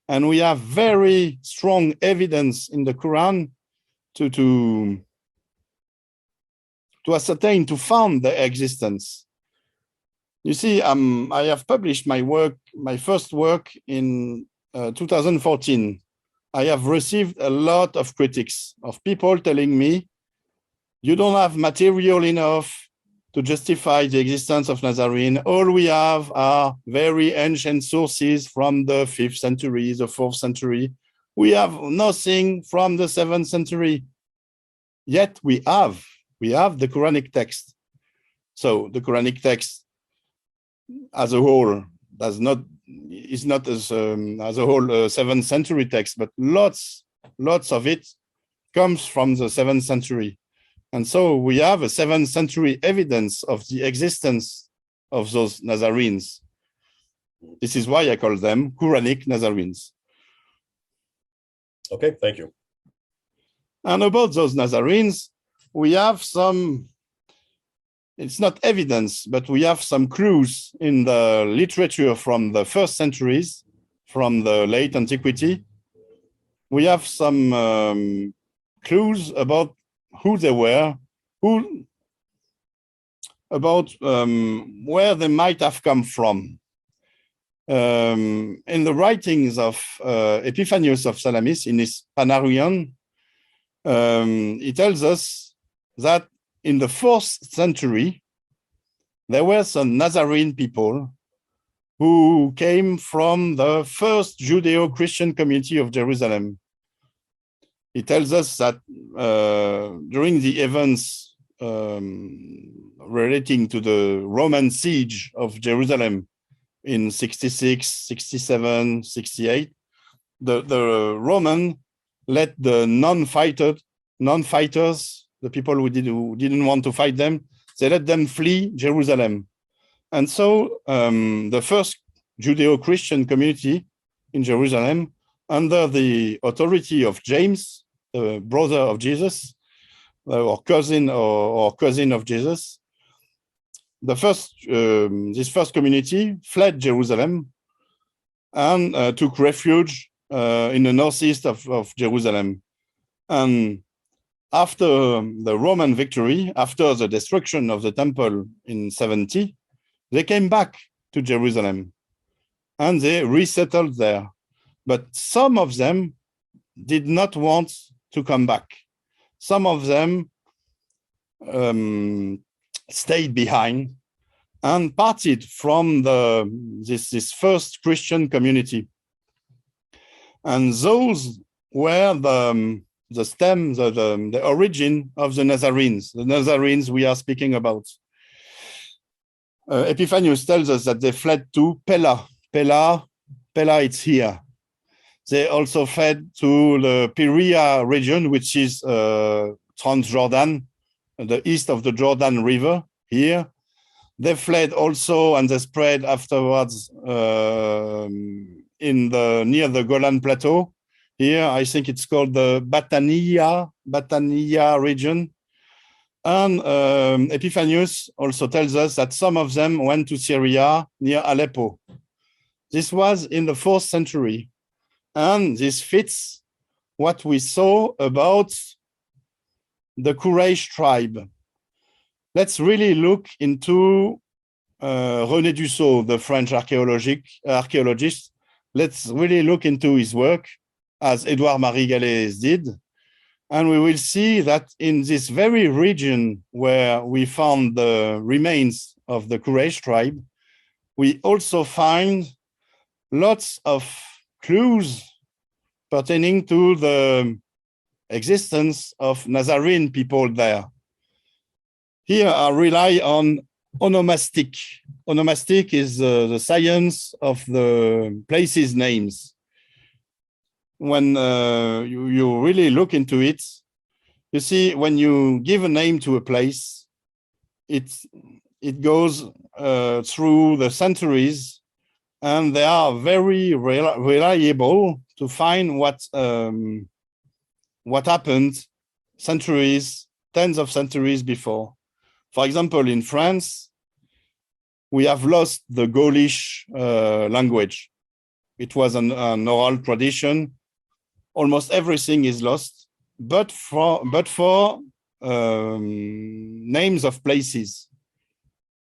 And we have very strong evidence in the Quran to ascertain, to found their existence. You see, I have published my first work in 2014. I have received a lot of critics of people telling me, you don't have material enough to justify the existence of Nazarene. All we have are very ancient sources from the 5th century, the 4th century. We have nothing from the 7th century. Yet we have the Quranic text. So the Quranic text as a whole is not as a whole 7th century text, but lots of it comes from the 7th century. And so we have a 7th century evidence of the existence of those Nazarenes. This is why I call them Quranic Nazarenes. Okay, thank you. And about those Nazarenes, we have some, it's not evidence, but we have some clues in the literature from the 1st centuries, from the late antiquity. We have some clues about who they were, about where they might have come from. In the writings of Epiphanius of Salamis in his Panarion, he tells us that in the 4th century, there were some Nazarene people who came from the first Judeo-Christian community of Jerusalem. He tells us that during the events relating to the Roman siege of Jerusalem in 66, 67, 68, the Roman let the non-fighters, the people who didn't want to fight them, they let them flee Jerusalem. And so the first Judeo-Christian community in Jerusalem, under the authority of James, the brother of Jesus, or cousin of Jesus, this first community fled Jerusalem and took refuge in the northeast of Jerusalem. And after the Roman victory, after the destruction of the temple in 70, they came back to Jerusalem and they resettled there. But some of them did not want to come back. Some of them stayed behind and parted from this first Christian community. And those were the stem, the origin of the Nazarenes we are speaking about. Epiphanius tells us that they fled to Pella. Pella, it's here. They also fled to the Perea region, which is Transjordan, the east of the Jordan River here. They fled also and they spread afterwards near the Golan Plateau. Here, I think it's called the Batania region. And Epiphanius also tells us that some of them went to Syria near Aleppo. This was in the 4th century. And this fits what we saw about the Quraysh tribe. Let's really look into René Dussault, the French archaeologist. Let's really look into his work, as Edouard Marie Galès did. And we will see that in this very region where we found the remains of the Quraysh tribe, we also find lots of clues pertaining to the existence of Nazarene people there. Here I rely on onomastic. Onomastic is the science of the places' names. When you really look into it, you see when you give a name to a place, it goes through the centuries, and they are very reliable to find what happened centuries, tens of centuries before. For example, in France, we have lost the Gaulish language. It was an oral tradition. Almost everything is lost, but for names of places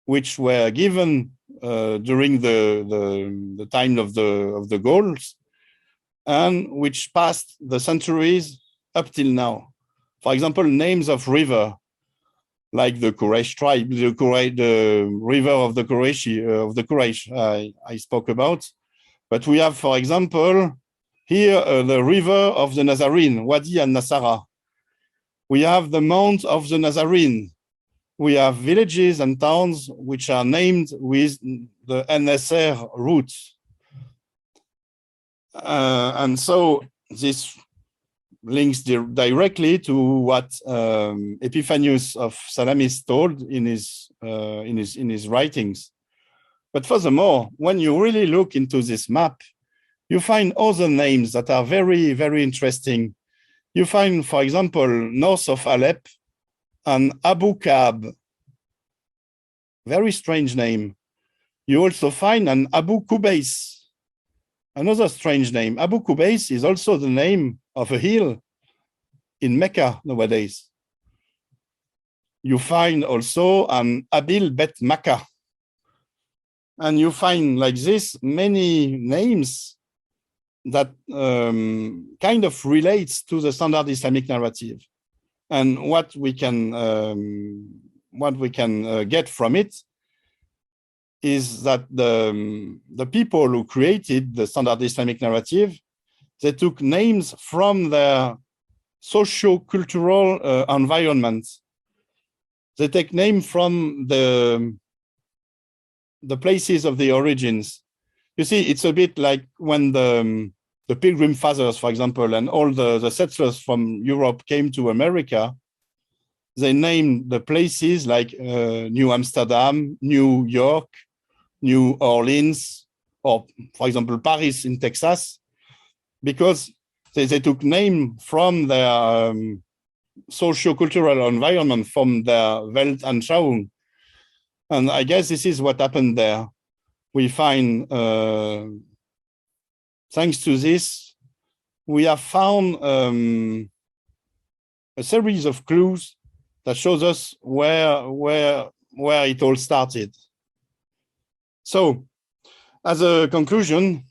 which were given during the time of the Gauls, and which passed the centuries up till now. For example, names of river, like the Quraysh tribe, the river of the Quraysh I spoke about. But we have, for example, here the river of the Nazarene, Wadi al-Nasara. We have the Mount of the Nazarene. We have villages and towns which are named with the NSR route. And so this links directly to what Epiphanius of Salamis told in his writings. But furthermore, when you really look into this map, you find other names that are very, very interesting. You find, for example, north of Aleppo, an Abu Kab, very strange name. You also find an Abu Kubais, another strange name. Abu Kubais is also the name of a hill in Mecca nowadays. You find also an Abil Bet Makkah. And you find like this many names that kind of relates to the standard Islamic narrative. And what we can get from it is that the people who created the standard Islamic narrative, they took names from their socio-cultural environment. They take name from the places of the origins. You see, it's a bit like when the Pilgrim Fathers, for example, and all the settlers from Europe came to America. They named the places like New Amsterdam, New York, New Orleans, or, for example, Paris in Texas, because they took name from their socio-cultural environment, from their Weltanschauung. And I guess this is what happened there. We find, thanks to this, we have found a series of clues that shows us where it all started. So, as a conclusion,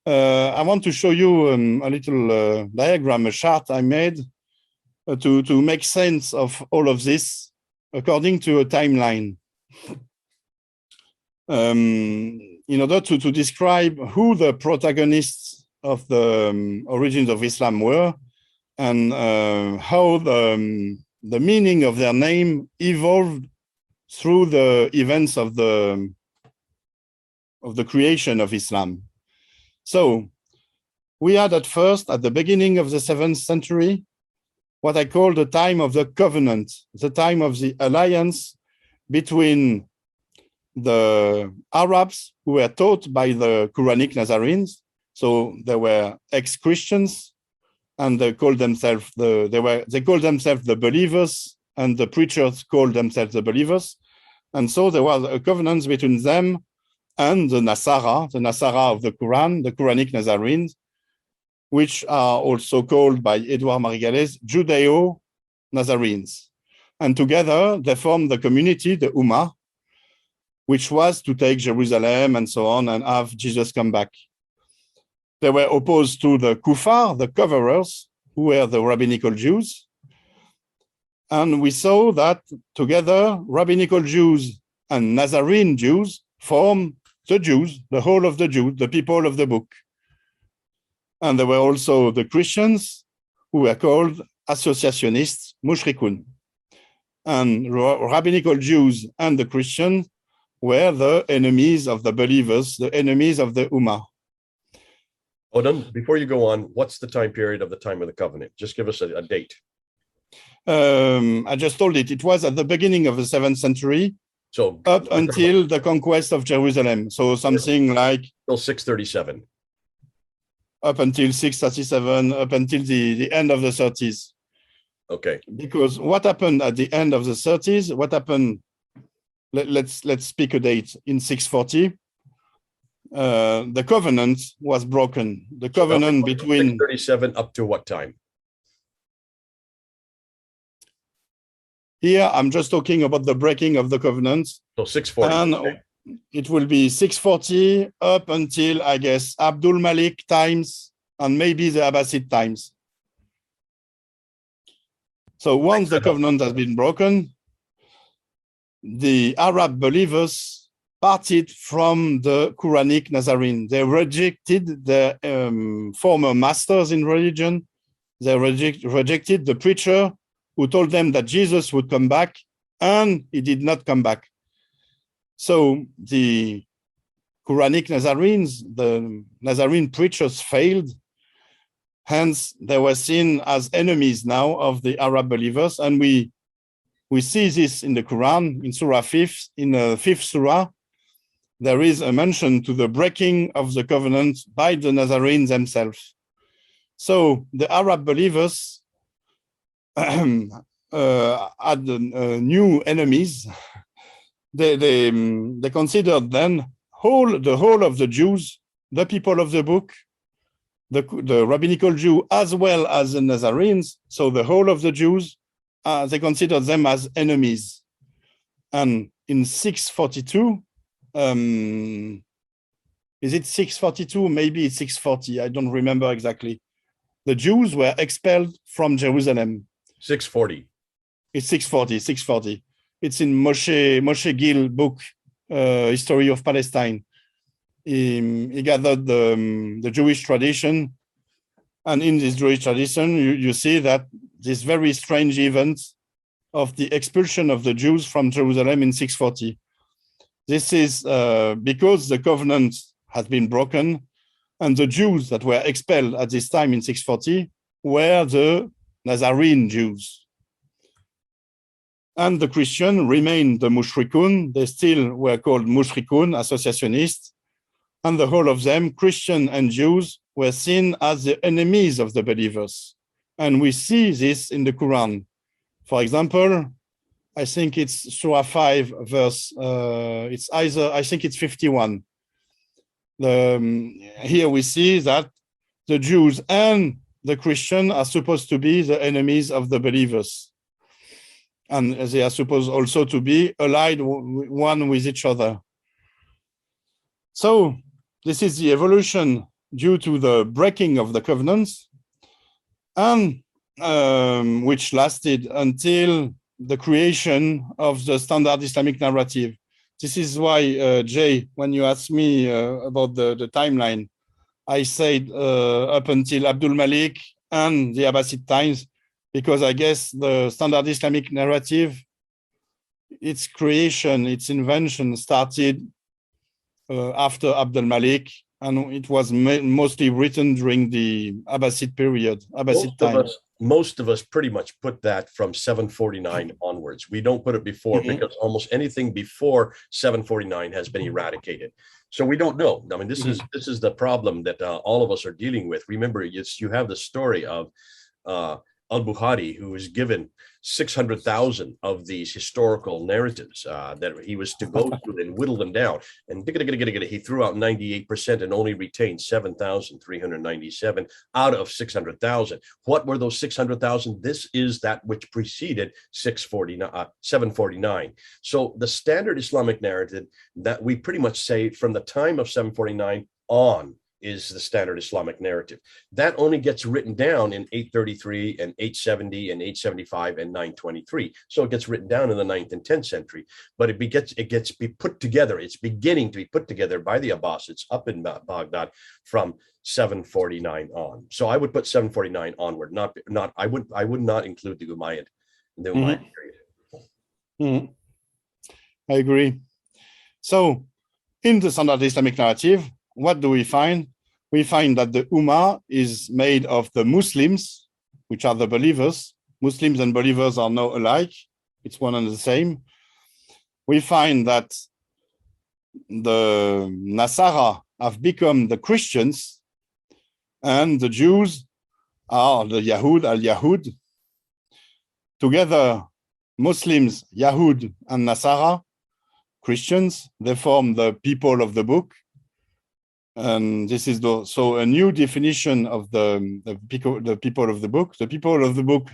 I want to show you a little diagram, a chart I made to make sense of all of this according to a timeline. In order to describe who the protagonists of the origins of Islam were and how the meaning of their name evolved through the events of the creation of Islam. So we had at first, at the beginning of the 7th century, what I call the time of the covenant, the time of the alliance between the Arabs who were taught by the Quranic Nazarenes. So they were ex-Christians, and they called themselves the believers, and the preachers called themselves the believers. And so there was a covenant between them and the Nasara of the Quran, the Quranic Nazarenes, which are also called by Edouard Marigales Judeo-Nazarenes. And together they formed the community, the Ummah, which was to take Jerusalem and so on and have Jesus come back. They were opposed to the Kuffar, the coverers, who were the rabbinical Jews. And we saw that together, rabbinical Jews and Nazarene Jews form the Jews, the whole of the Jews, the people of the book. And there were also the Christians who were called associationists, mushrikun. And rabbinical Jews and the Christians were the enemies of the believers, the enemies of the Ummah. Odon, before you go on, what's the time period of the time of the covenant? Just give us a date. I just told it. It was at the beginning of the 7th century, so up until the conquest of Jerusalem. So something like till 637. Up until 637, up until the end of the 30s. Okay. Because what happened at the end of the 30s? What happened? Let's pick a date in 640. The covenant was broken. The covenant between 637 up to what time? Here, I'm just talking about the breaking of the covenant. So 640. And okay. It will be 640 up until, I guess, Abdul Malik times and maybe the Abbasid times. So once the covenant has been broken, the Arab believers parted from the Quranic Nazarene. They rejected their former masters in religion. They rejected the preacher who told them that Jesus would come back, and he did not come back. So the Quranic Nazarenes, the Nazarene preachers failed. Hence, they were seen as enemies now of the Arab believers. And we see this in the Quran, in Surah 5, in the 5th Surah. There is a mention to the breaking of the covenant by the Nazarenes themselves. So the Arab believers had new enemies. They considered then the whole of the Jews, the people of the book, the rabbinical Jew, as well as the Nazarenes. So the whole of the Jews, they considered them as enemies. And in 642, is it 642? Maybe it's 640. I don't remember exactly. The Jews were expelled from Jerusalem. 640. It's 640. It's in Moshe Gil book, History of Palestine. He gathered the Jewish tradition. And in this Jewish tradition, you see that this very strange event of the expulsion of the Jews from Jerusalem in 640. This is because the covenant has been broken, and the Jews that were expelled at this time in 640 were the Nazarene Jews. And the Christian remained the mushrikun. They still were called mushrikun, associationists. And the whole of them, Christian and Jews, were seen as the enemies of the believers. And we see this in the Quran. For example, I think it's Surah 5 verse, it's either, I think it's 51. Here we see that the Jews and the Christians are supposed to be the enemies of the believers. And they are supposed also to be allied one with each other. So this is the evolution due to the breaking of the covenants, and which lasted until the creation of the standard Islamic narrative. This is why, Jay, when you asked me about the timeline, I said up until Abdul Malik and the Abbasid times, because I guess the standard Islamic narrative, its creation, its invention started after Abdul Malik, and it was mostly written during the Abbasid period, Abbasid time. Most of us pretty much put that from 749 onwards. We don't put it before, because almost anything before 749 has been eradicated. So we don't know. I mean, this is the problem that all of us are dealing with. Remember, you have the story of al-Bukhari, who was given 600,000 of these historical narratives that he was to go through and whittle them down. And he threw out 98% and only retained 7,397 out of 600,000. What were those 600,000? This is that which preceded 749. So the standard Islamic narrative that we pretty much say from the time of 749 on is the standard Islamic narrative. That only gets written down in 833 and 870 and 875 and 923. So it gets written down in the 9th and 10th century, but it gets put together. It's beginning to be put together by the Abbasids up in Baghdad from 749 on. So I would put 749 onward. I would not include the Umayyad period. I agree. So in the standard Islamic narrative, what do we find? We find that the Ummah is made of the Muslims, which are the believers. Muslims and believers are now alike. It's one and the same. We find that the Nasara have become the Christians, and the Jews are the Yahud, al-Yahud. Together, Muslims, Yahud, and Nasara, Christians, they form the people of the book. And this is so a new definition of the people of the book. The people of the book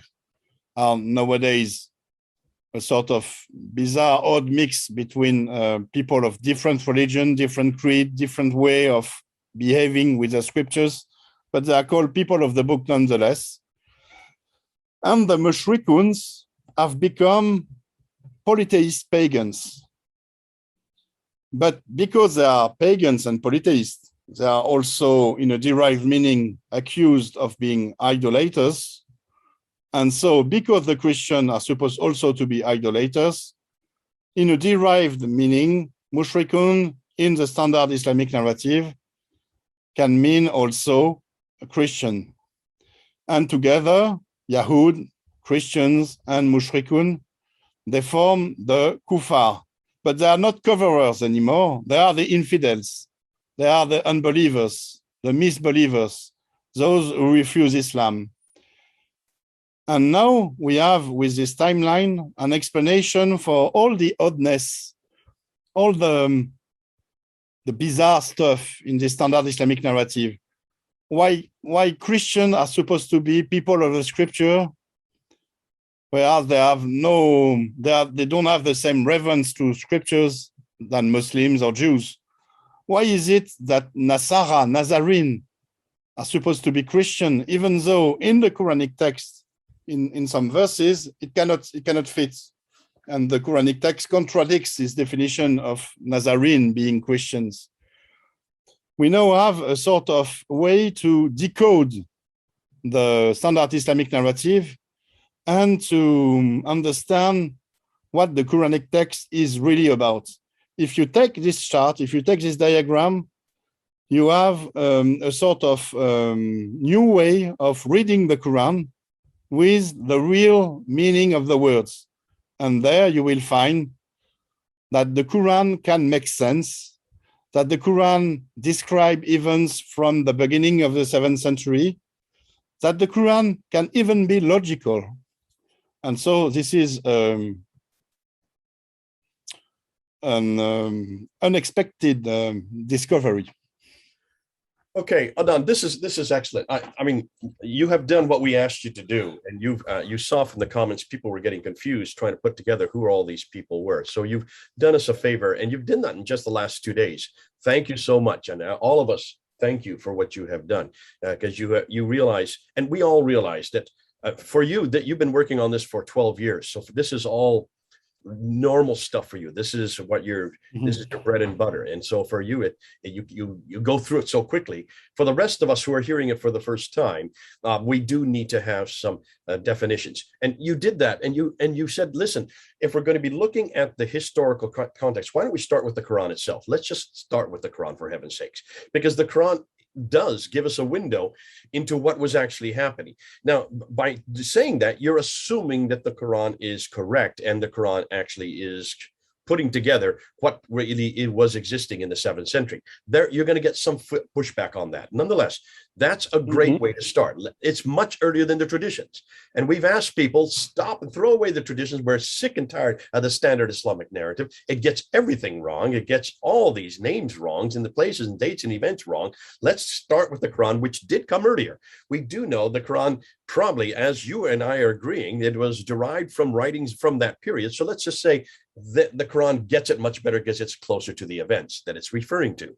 are nowadays a sort of bizarre, odd mix between people of different religion, different creed, different way of behaving with the scriptures, but they are called people of the book nonetheless. And the mushrikuns have become polytheist pagans. But because they are pagans and polytheists, they are also, in a derived meaning, accused of being idolaters. And so, because the Christians are supposed also to be idolaters, in a derived meaning, mushrikun in the standard Islamic narrative can mean also a Christian. And together, Yahud, Christians, and mushrikun, they form the kuffar. But they are not coverers anymore. They are the infidels. They are the unbelievers, the misbelievers, those who refuse Islam. And now we have, with this timeline, an explanation for all the oddness, all the bizarre stuff in the standard Islamic narrative. Why Christians are supposed to be people of the scripture, whereas they don't have the same reverence to scriptures than Muslims or Jews. Why is it that Nazarene are supposed to be Christian, even though in the Quranic text, in some verses, it cannot fit, and the Quranic text contradicts this definition of Nazarene being Christians? We now have a sort of way to decode the standard Islamic narrative and to understand what the Quranic text is really about. If you take this chart, if you take this diagram, you have a sort of new way of reading the Quran with the real meaning of the words. And there you will find that the Quran can make sense, that the Quran describes events from the beginning of the 7th century, that the Quran can even be logical. And so this is an unexpected discovery. Okay, Odon, this is excellent. I mean, you have done what we asked you to do, and you saw from the comments people were getting confused trying to put together who all these people were. So you've done us a favor, and you've done that in just the last 2 days. Thank you so much, and all of us thank you for what you have done, because you realize, and we all realize that for you that you've been working on this for 12 years. So this is all normal stuff for you. This is what this is your bread and butter. And so for you, you go through it so quickly. For the rest of us who are hearing it for the first time, we do need to have some definitions. And you did that, and you said, listen, if we're going to be looking at the historical context, why don't we start with the Quran itself? Let's just start with the Quran, for heaven's sakes, because the Quran does give us a window into what was actually happening. Now, by saying that, you're assuming that the Quran is correct and the Quran actually is putting together what really it was existing in the 7th century. There, you're going to get some pushback on that. Nonetheless, that's a great way to start. It's much earlier than the traditions. And we've asked people, stop and throw away the traditions. We're sick and tired of the standard Islamic narrative. It gets everything wrong. It gets all these names wrong and the places and dates and events wrong. Let's start with the Quran, which did come earlier. We do know the Quran probably, as you and I are agreeing, it was derived from writings from that period. So let's just say that the Quran gets it much better because it's closer to the events that it's referring to.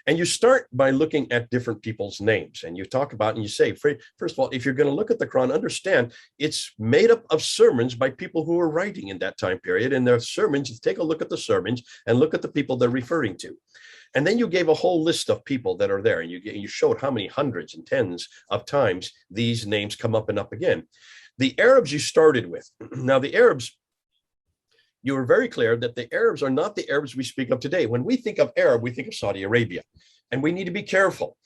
And you start by looking at different people's names. And you talk about, and you say, first of all, if you're going to look at the Quran, understand it's made up of sermons by people who were writing in that time period. And their sermons, you take a look at the sermons and look at the people they're referring to. And then you gave a whole list of people that are there, and you showed how many hundreds and tens of times these names come up and up again. The Arabs you started with. Now, the Arabs, you were very clear that the Arabs are not the Arabs we speak of today. When we think of Arab, we think of Saudi Arabia, and we need to be careful,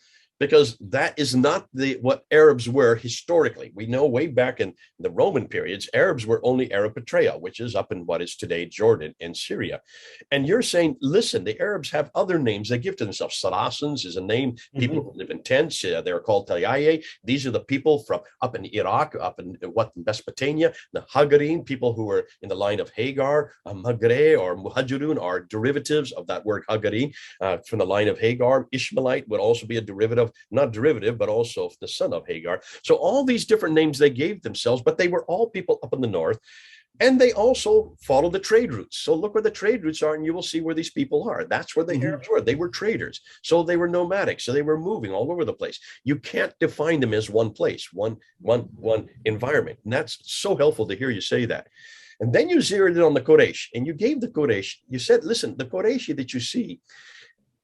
because that is not what Arabs were historically. We know way back in the Roman periods, Arabs were only Arapatria, which is up in what is today Jordan and Syria. And you're saying, listen, the Arabs have other names they give to themselves. Saracens is a name. People who live in tents, they're called Tayaye. These are the people from up in Iraq, up in Mesopotamia. The Hagarin, people who were in the line of Hagar, Magre or Muhajirun are derivatives of that word Hagarin from the line of Hagar. Ishmaelite would also be a derivative, not derivative, but also the son of Hagar. So all these different names they gave themselves, but they were all people up in the north. And they also follow the trade routes. So look where the trade routes are, and you will see where these people are. That's where the Arabs were. They were traders. So they were nomadic. So they were moving all over the place. You can't define them as one place, one environment. And that's so helpful to hear you say that. And then you zeroed in on the Quraysh, and you gave the Quraysh, you said, listen, the Qurayshi that you see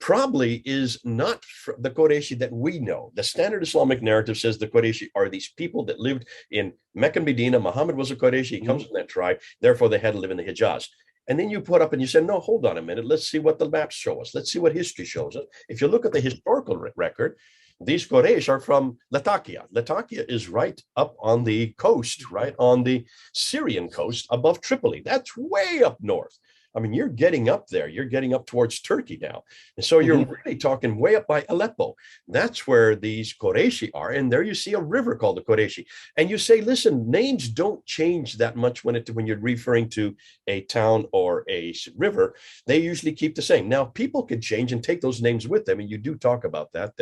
probably is not the Qurayshi that we know. The standard Islamic narrative says the Qurayshi are these people that lived in Mecca and Medina. Muhammad was a Qurayshi. He comes from that tribe. Therefore, they had to live in the Hijaz. And then you put up and you said, no, hold on a minute. Let's see what the maps show us. Let's see what history shows us. If you look at the historical record, these Quraysh are from Latakia. Latakia is right up on the coast, right on the Syrian coast above Tripoli. That's way up north. I mean, you're getting up there. You're getting up towards Turkey now. And so you're really talking way up by Aleppo. That's where these Qurayshi are. And there you see a river called the Qurayshi. And you say, listen, names don't change that much when you're referring to a town or a river. They usually keep the same. Now, people could change and take those names with them. And you do talk about that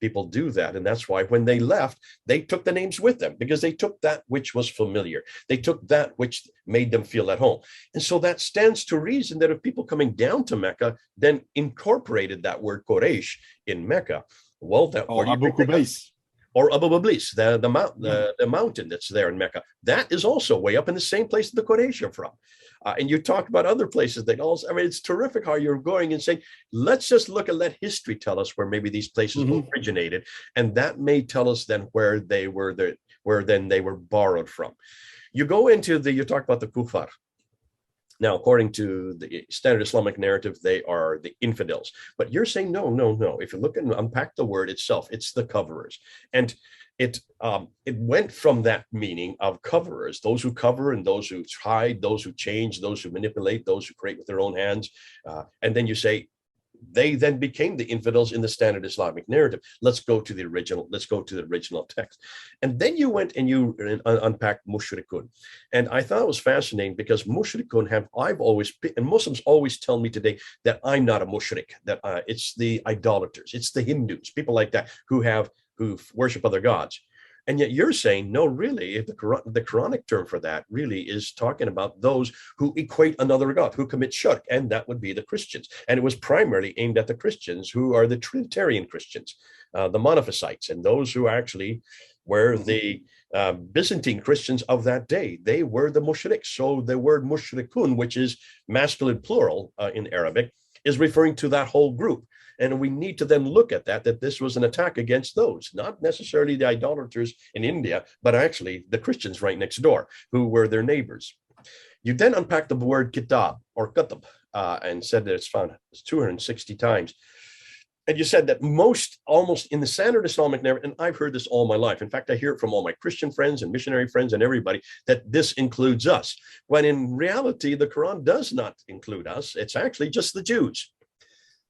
people do that. And that's why when they left, they took the names with them, because they took that which was familiar. They took that which made them feel at home. And so that stands to reason that if people coming down to Mecca then incorporated that word Quraysh in Mecca, well, that or Abu Qubais or Abu Bablis, the mountain that's there in Mecca, that is also way up in the same place that the Quraysh are from. And you talk about other places that also, I mean, it's terrific how you're going and saying, let's just look and let history tell us where maybe these places originated, and that may tell us then where they were where then they were borrowed from. You go into you talk about the Kufar. Now, according to the standard Islamic narrative, they are the infidels. But you're saying, no. If you look and unpack the word itself, it's the coverers. And it went from that meaning of coverers, those who cover and those who hide, those who change, those who manipulate, those who create with their own hands. And then you say, they then became the infidels in the standard Islamic narrative. Let's go to the original text. And then you went and you unpacked mushrikun. And I thought it was fascinating because mushrikun and Muslims always tell me today that I'm not a mushrik, that it's the idolaters, it's the Hindus, people like that who worship other gods. And yet you're saying, no, really, the Quranic term for that really is talking about those who equate another God, who commit shirk, and that would be the Christians. And it was primarily aimed at the Christians who are the Trinitarian Christians, the Monophysites, and those who actually were the Byzantine Christians of that day. They were the mushriks. So the word mushrikun, which is masculine plural in Arabic, is referring to that whole group. And we need to then look at that this was an attack against those, not necessarily the idolaters in India, but actually the Christians right next door, who were their neighbors. You then unpacked the word kitab or kutab and said that it's found 260 times. And you said that almost in the standard Islamic narrative, and I've heard this all my life. In fact, I hear it from all my Christian friends and missionary friends and everybody, that this includes us. When in reality, the Quran does not include us. It's actually just the Jews.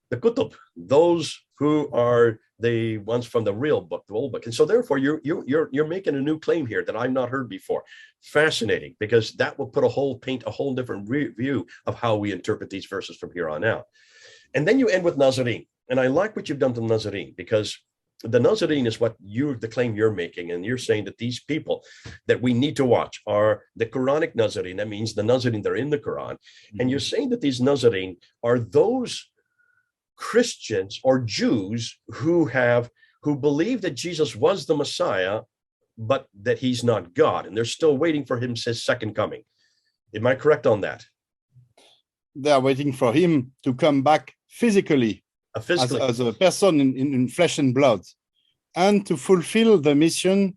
The kutub, those who are the ones from the real book, the old book. And so therefore you're making a new claim here that I've not heard before. Fascinating, because that will paint a whole different view of how we interpret these verses from here on out. And then you end with Nazarene. And I like what you've done to Nazarene, because the Nazarene is the claim you're making. And you're saying that these people that we need to watch are the Quranic Nazarene. That means the Nazarene that are in the Quran. And you're saying that these Nazarene are those Christians or Jews who believe that Jesus was the Messiah, but that he's not God, and they're still waiting for his second coming. Am I correct on that? They are waiting for him to come back physically, as a person in flesh and blood, and to fulfill the mission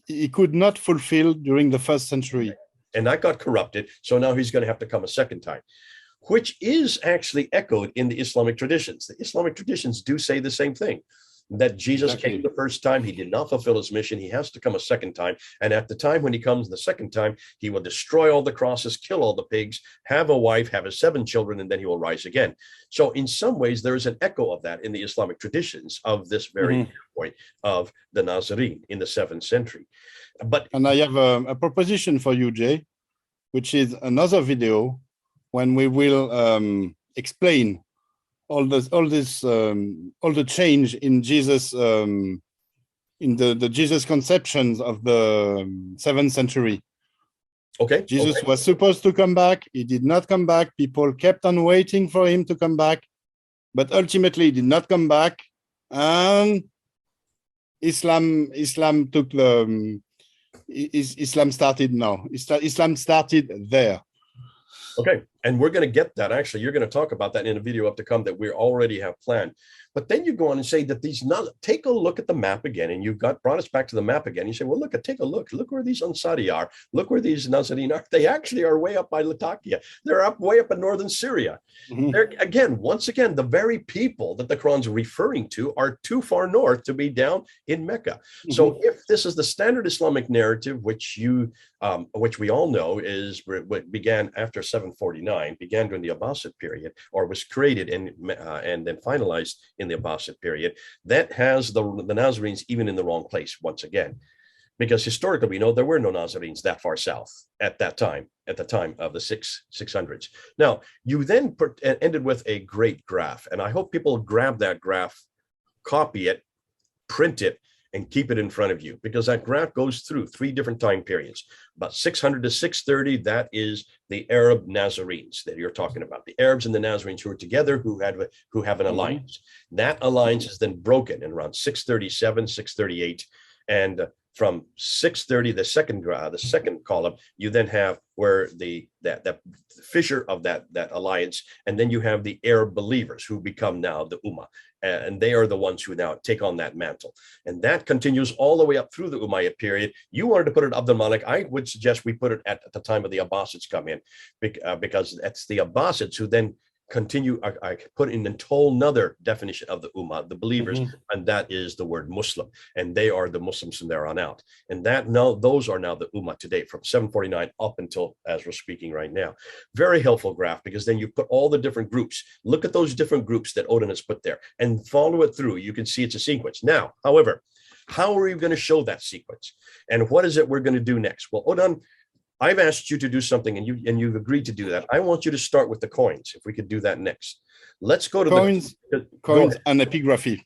he could not fulfill during the 1st century. And that got corrupted, so now he's going to have to come a second time, which is actually echoed in the Islamic traditions. The Islamic traditions do say the same thing, that Jesus came the first time, he did not fulfill his mission, he has to come a second time, and at the time when he comes the second time, he will destroy all the crosses, kill all the pigs, have a wife, have his 7 children, and then he will rise again. So in some ways, there is an echo of that in the Islamic traditions of this very point of the Nazarene in the 7th century. And I have a proposition for you, Jay, which is another video when we will explain all the change in Jesus, in the Jesus conceptions of the 7th century. Okay. Jesus was supposed to come back. He did not come back. People kept on waiting for him to come back, but ultimately he did not come back. And Islam took Islam started now. Islam started there. Okay, and we're going to get that. Actually, you're going to talk about that in a video up to come that we already have planned. But then you go on and say that take a look at the map again, and brought us back to the map again. You say, well, take a look where these Ansari are. Look where these Nazarene are. They actually are way up by Latakia. They're way up in northern Syria. Once again, the very people that the Quran's referring to are too far north to be down in Mecca. So if this is the standard Islamic narrative, which we all know is what began after 749, began during the Abbasid period, or was created and then finalized in the Abbasid period, that has the Nazarenes even in the wrong place once again, because historically we know there were no Nazarenes that far south at the time of the 600s. Now you then ended with a great graph, and I hope people grab that graph, copy it, print it, and keep it in front of you, because that graph goes through 3 different time periods. About 600 to 630, that is the Arab Nazarenes that you're talking about, the Arabs and the Nazarenes who are together, who have an alliance. That alliance is then broken in around 637, 638, and from 630, the second column, you then have where that fissure of that alliance, and then you have the Arab believers who become now the Ummah, and they are the ones who now take on that mantle, and that continues all the way up through the Umayyad period. You wanted to put it Abdul Malik. I would suggest we put it at the time of the Abbasids come in, because that's the Abbasids who then continue, I put in a whole another definition of the Ummah, the believers, and that is the word Muslim. And they are the Muslims from there on out. And that now, those are now the Ummah today, from 749 up until as we're speaking right now. Very helpful graph, because then you put all the different groups. Look at those different groups that Odon has put there and follow it through. You can see it's a sequence. Now, however, how are you going to show that sequence? And what is it we're going to do next? Well, Odon, I've asked you to do something, and you've agreed to do that. I want you to start with the coins, if we could do that next. Let's go to coins and epigraphy.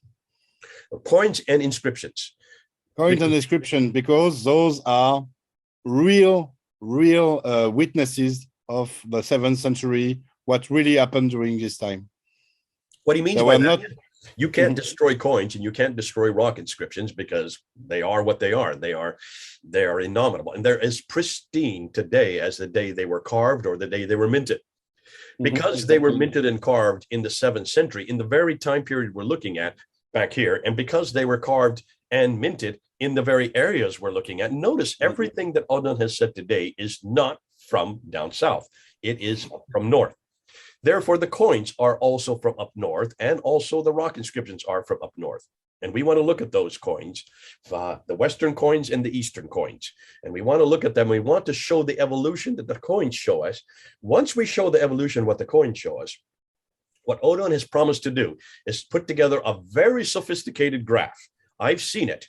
Coins and inscriptions. Coins and inscription, because those are real witnesses of the 7th century, what really happened during this time. What do you mean by that? You can't destroy coins and you can't destroy rock inscriptions, because they are what they are. They are innominable, and they're as pristine today as the day they were carved or the day they were minted. Because they were minted and carved in the 7th century, in the very time period we're looking at back here, and because they were carved and minted in the very areas we're looking at. Notice everything that Odon has said today is not from down south. It is from north. Therefore, the coins are also from up north, and also the rock inscriptions are from up north. And we want to look at those coins, the Western coins and the Eastern coins. And we want to look at them. We want to show the evolution that the coins show us. Once we show the evolution, what the coins show us, what Odon has promised to do is put together a very sophisticated graph. I've seen it.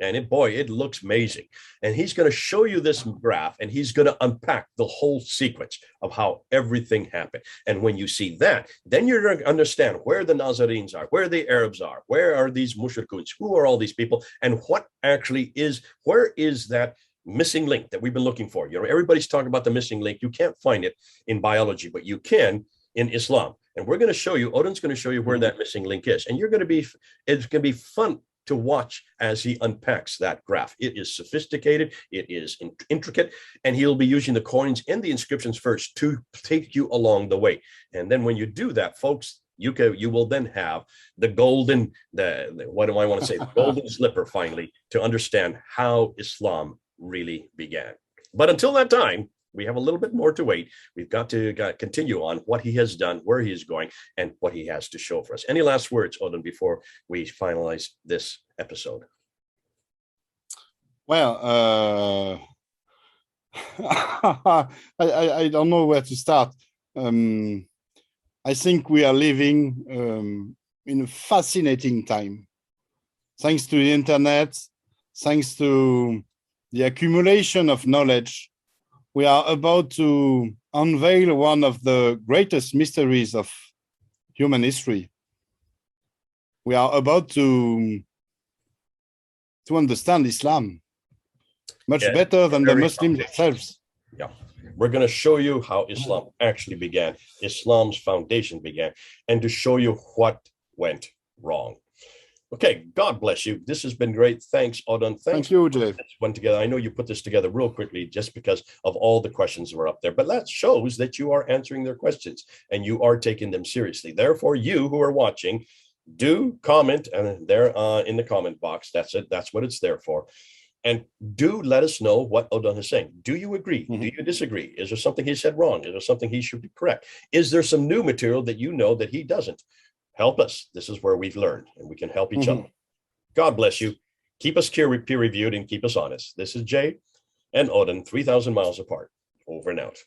And it looks amazing. And he's going to show you this graph, and he's going to unpack the whole sequence of how everything happened. And when you see that, then you're going to understand where the Nazarenes are, where the Arabs are, where are these mushrikuns, who are all these people, and what actually is, where is that missing link that we've been looking for? You know, everybody's talking about the missing link. You can't find it in biology, but you can in Islam. And we're going to show you, Odin's going to show you where that missing link is. And it's going to be fun to watch as he unpacks that graph. It is sophisticated, it is intricate, and he'll be using the coins and the inscriptions first to take you along the way. And then when you do that, folks, you will then have the golden, what do I want to say, the golden slipper finally, to understand how Islam really began. But until that time, we have a little bit more to wait. We've got to continue on what he has done, where he is going, and what he has to show for us. Any last words, Odon, before we finalize this episode? Well, I don't know where to start. I think we are living in a fascinating time. Thanks to the internet, thanks to the accumulation of knowledge, we are about to unveil one of the greatest mysteries of human history. We are about to understand Islam much better than the Muslims themselves. Yeah, we're going to show you how Islam actually began, Islam's foundation began, and to show you what went wrong. Okay, God bless you. This has been great. Thanks, Odon. Thank you, Jay. Went together. I know you put this together real quickly just because of all the questions that were up there, but that shows that you are answering their questions and you are taking them seriously. Therefore, you who are watching, do comment there in the comment box. That's it. That's what it's there for. And do let us know what Odon is saying. Do you agree? Do you disagree? Is there something he said wrong? Is there something he should be correct? Is there some new material that you know that he doesn't? Help us. This is where we've learned, and we can help each other. God bless you. Keep us peer-reviewed and keep us honest. This is Jay and Odon, 3,000 miles apart. Over and out.